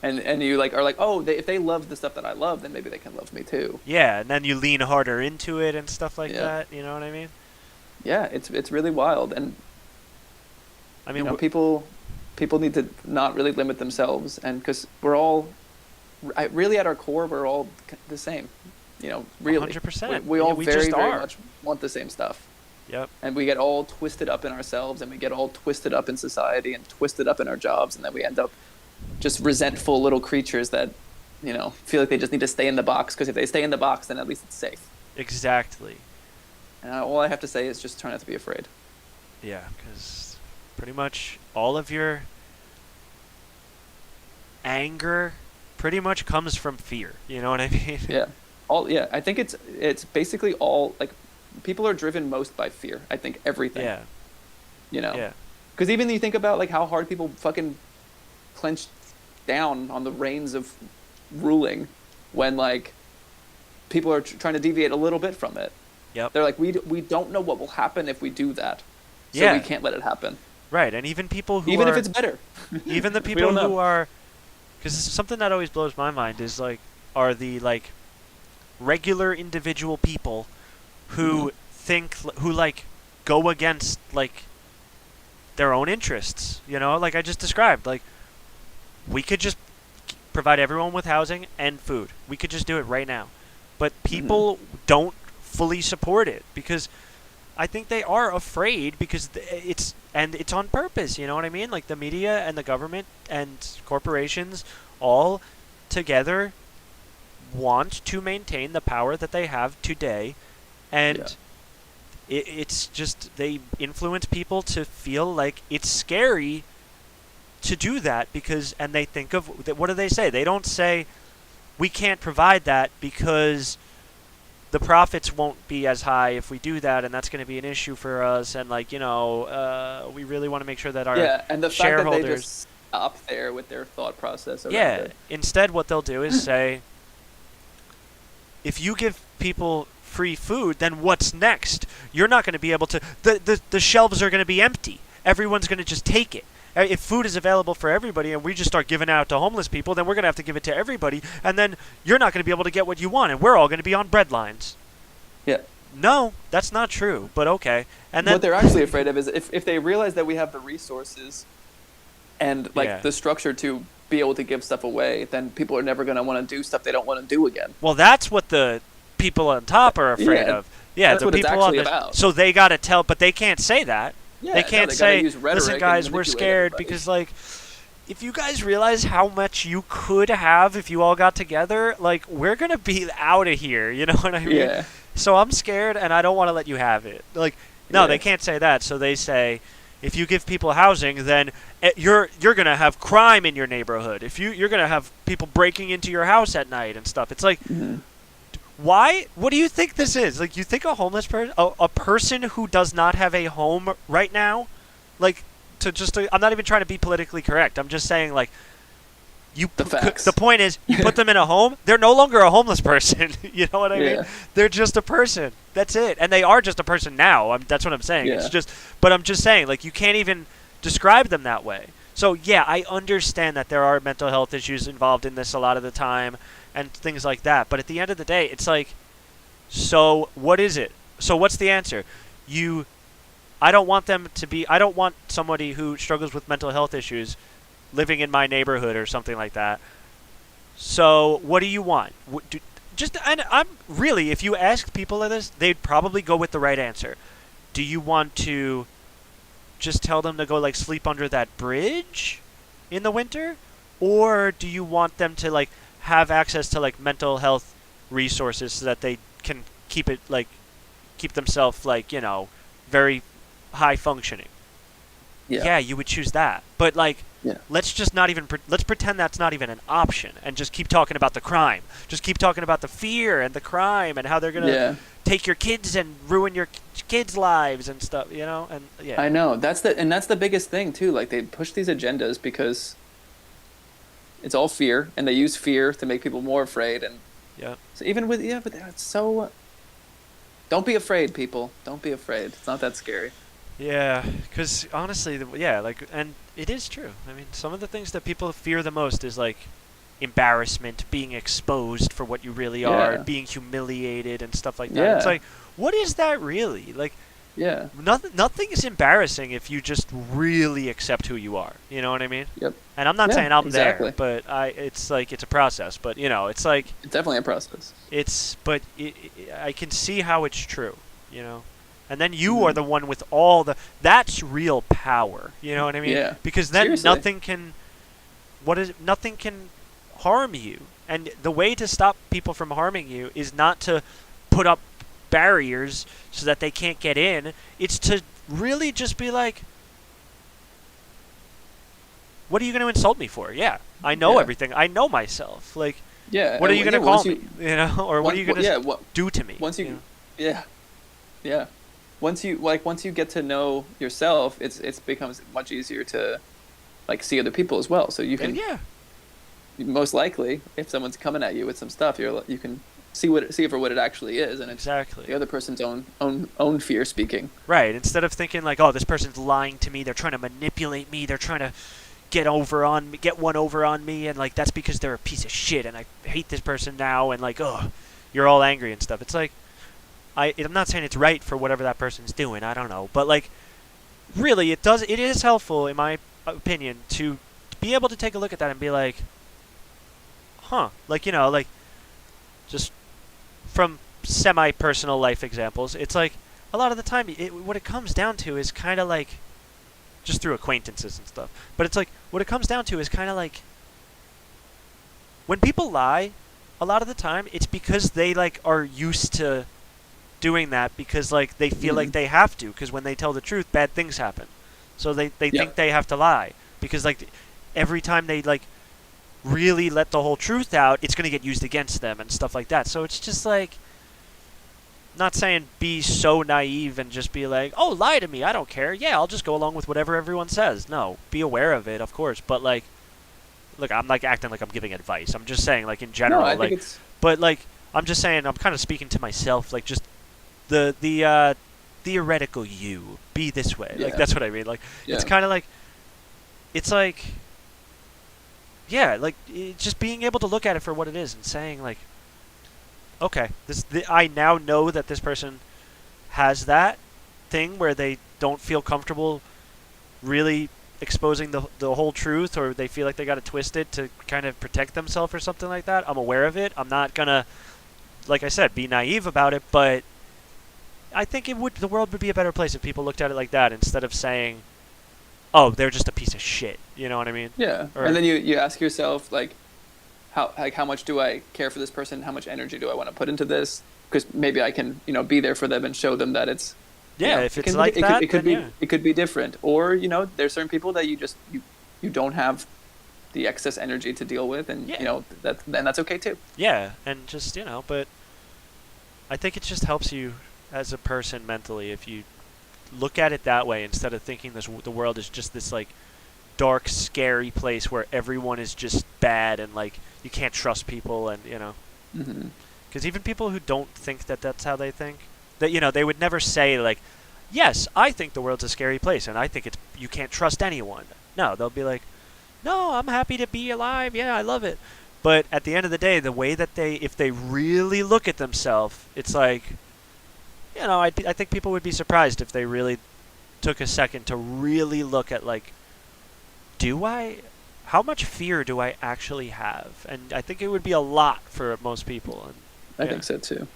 And you like are like, oh, if they love the stuff that I love, then maybe they can love me too. Yeah, and then you lean harder into it and stuff like that. You know what I mean? Yeah, it's really wild, and I mean, you know, people need to not really limit themselves, and because we're all really at our core, we're all the same. You know, really, 100%. We all very just are. much want the same stuff. Yep. And we get all twisted up in ourselves, and we get all twisted up in society, and twisted up in our jobs, and then we end up just resentful little creatures that, you know, feel like they just need to stay in the box, because if they stay in the box, then at least it's safe. Exactly. And all I have to say is just try not to be afraid. Yeah, because pretty much all of your anger pretty much comes from fear. You know what I mean? Yeah. I think it's basically all, like, people are driven most by fear. I think everything. Yeah. You know? Yeah. Because even you think about, like, how hard people fucking clench down on the reins of ruling when, like, people are trying to deviate a little bit from it. Yep. They're like, we don't know what will happen if we do that. So we can't let it happen. Right, and even people who even if it's better. Even the people who are, because something that always blows my mind is like, are the like regular individual people who who like go against like their own interests, you know, like I just described. Like, we could just provide everyone with housing and food. We could just do it right now. But people don't fully support it, because I think they are afraid, because it's on purpose, you know what I mean? Like, the media and the government and corporations all together want to maintain the power that they have today, and it's just, they influence people to feel like it's scary to do that, because, and they think of, what do they say? They don't say, we can't provide that because the profits won't be as high if we do that, and that's going to be an issue for us, and like, you know, we really want to make sure that our and the shareholders... fact that they just stop there with their thought process. It. Instead what they'll do is say, if you give people free food, then what's next? You're not going to be able to... The shelves are going to be empty. Everyone's going to just take it. if food is available for everybody and we just start giving out to homeless people, then we're going to have to give it to everybody, and then you're not going to be able to get what you want, and we're all going to be on bread lines. Yeah. No, that's not true, but okay. And then what they're actually afraid of is if they realize that we have the resources and like the structure to be able to give stuff away, then people are never going to want to do stuff they don't want to do again. Well, that's what the people on top are afraid of. Yeah, that's the what people it's actually on the, about. So they got to tell, but they can't say that. Yeah, they can't they say, use rhetoric listen, and guys, we're manipulate scared everybody. because, like, if you guys realize how much you could have if you all got together, like, we're going to be out of here. You know what I mean? Yeah. So I'm scared, and I don't want to let you have it. Like, no, Yeah. they can't say that. So they say, if you give people housing, then you're going to have crime in your neighborhood. If you're going to have people breaking into your house at night and stuff. It's like, why? What do you think this is? Like, you think a homeless person, a person who does not have a home right now, like, I'm not even trying to be politically correct. I'm just saying, like, facts. The point is, you put them in a home, they're no longer a homeless person. You know what I mean? They're just a person. That's it. And they are just a person now. That's what I'm saying. Yeah. But I'm just saying, like, you can't even describe them that way. So, yeah, I understand that there are mental health issues involved in this a lot of the time and things like that. But at the end of the day, it's like, so what is it? So what's the answer? I don't want somebody who struggles with mental health issues living in my neighborhood or something like that. So what do you want? And I'm really, if you ask people this, they'd probably go with the right answer. Do you want to just tell them to go, like, sleep under that bridge in the winter? Or do you want them to, like, have access to, like, mental health resources so that they can keep themselves, like, you know, very high functioning? Yeah, you would choose that. But, like, let's just not even let's pretend that's not even an option and just keep talking about the crime. Just keep talking about the fear and the crime and how they're going to take your kids and ruin your kids' lives and stuff, you know? And I know. That's the biggest thing too. Like, they push these agendas because it's all fear, and they use fear to make people more afraid, and so even with but it's so don't be afraid, people. Don't be afraid. It's not that scary. Yeah, because honestly, and it is true. I mean, some of the things that people fear the most is, like, embarrassment, being exposed for what you really are, being humiliated and stuff like that. Yeah. It's like, what is that really? Like, nothing is embarrassing if you just really accept who you are. You know what I mean? Yep. And I'm not saying I'm exactly. there, but it's like, it's a process. But, you know, it's like, it's definitely a process. I can see how it's true, you know? And then you are the one with all that's real power. You know what I mean? Yeah. Because then Seriously. nothing can harm you. And the way to stop people from harming you is not to put up barriers so that they can't get in. It's to really just be like, what are you going to insult me for? Yeah, I know everything. I know myself. Like, what are you going to call me? You know, or what are you going to do to me? Once you, you know? yeah. Once you get to know yourself, it becomes much easier to, like, see other people as well. So you can, most likely, if someone's coming at you with some stuff, you can see it for what it actually is, and it's the other person's own fear speaking. Right. Instead of thinking like, oh, this person's lying to me, they're trying to manipulate me, they're trying to get one over on me, and, like, that's because they're a piece of shit, and I hate this person now, and, like, oh, you're all angry and stuff. It's like, I'm not saying it's right for whatever that person's doing. I don't know, but, like, really, it is helpful, in my opinion, to be able to take a look at that and be like, huh, like, you know, like, just from semi-personal life examples, it's like, a lot of the time, what it comes down to is kind of like, just through acquaintances and stuff, but it's like, what it comes down to is kind of like, when people lie, a lot of the time, it's because they, like, are used to doing that because, like, they feel like they have to, because when they tell the truth, bad things happen. So they think they have to lie because, like, every time they, like, really let the whole truth out, it's going to get used against them and stuff like that. So it's just like, not saying be so naive and just be like, oh, lie to me, I don't care. Yeah, I'll just go along with whatever everyone says. No, be aware of it, of course. But, like, look, I'm, like, acting like I'm giving advice. I'm just saying, like, in general. No, I think it's... But, like, I'm just saying, I'm kind of speaking to myself, like, just the theoretical you. Be this way. Like, that's what I mean. Like, it's kind of like, it's like, yeah, like just being able to look at it for what it is and saying like, okay, I now know that this person has that thing where they don't feel comfortable really exposing the whole truth, or they feel like they got it twisted to kind of protect themselves or something like that. I'm aware of it. I'm not gonna, like I said, be naive about it, but I think the world would be a better place if people looked at it like that instead of saying, "Oh, they're just a piece of shit." You know what I mean? Yeah. Or, And then you ask yourself like how much do I care for this person? How much energy do I want to put into this? Because maybe I can, be there for them and show them that it's yeah, if it's like it that, it could then be yeah. it could be different. Or, there's certain people that you don't have the excess energy to deal with, and Yeah. that's okay too. Yeah, and just, but I think it just helps you as a person mentally if you look at it that way instead of thinking the world is just this like dark, scary place where everyone is just bad and like you can't trust people, and Hmm. because even people who don't think that that's how they think, that they would never say like, yes, I think the world's a scary place and I think you can't trust anyone. No, they'll be like, no, I'm happy to be alive. Yeah, I love it. But at the end of the day, the way that if they really look at themselves, it's like, I think people would be surprised if they really took a second to really look at like, how much fear do I actually have? And I think it would be a lot for most people. And I think so too.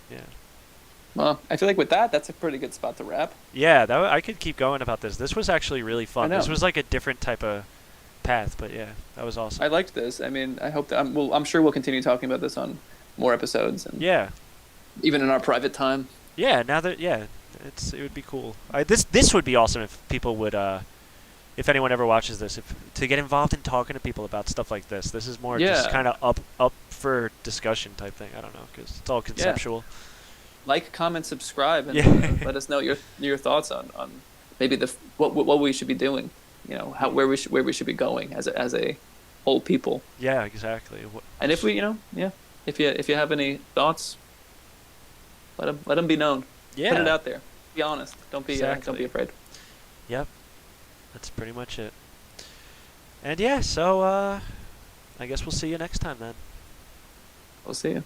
yeah. Well, I feel like with that's a pretty good spot to wrap. Yeah, I could keep going about this. This was actually really fun. I know. This was like a different type of path, but yeah, that was awesome. I liked this. I mean, I hope that I'm sure we'll continue talking about this on more episodes, and Yeah. even in our private time. Yeah, now that it would be cool. This would be awesome if people would if anyone ever watches this, to get involved in talking to people about stuff like this. This is more just Yeah. kind of up for discussion type thing. I don't know, because it's all conceptual. Like, comment, subscribe, and Yeah. let us know your thoughts on maybe what we should be doing. Where we should be going as a whole people. Yeah, exactly. And if we, if you have any thoughts, let them be known. Yeah. Put it out there. Be honest. Don't be Exactly. afraid. Yep. That's pretty much it. And yeah, so I guess we'll see you next time then. We'll see you.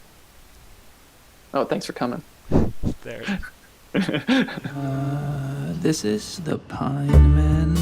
Oh, thanks for coming. There. This is the Pinemen.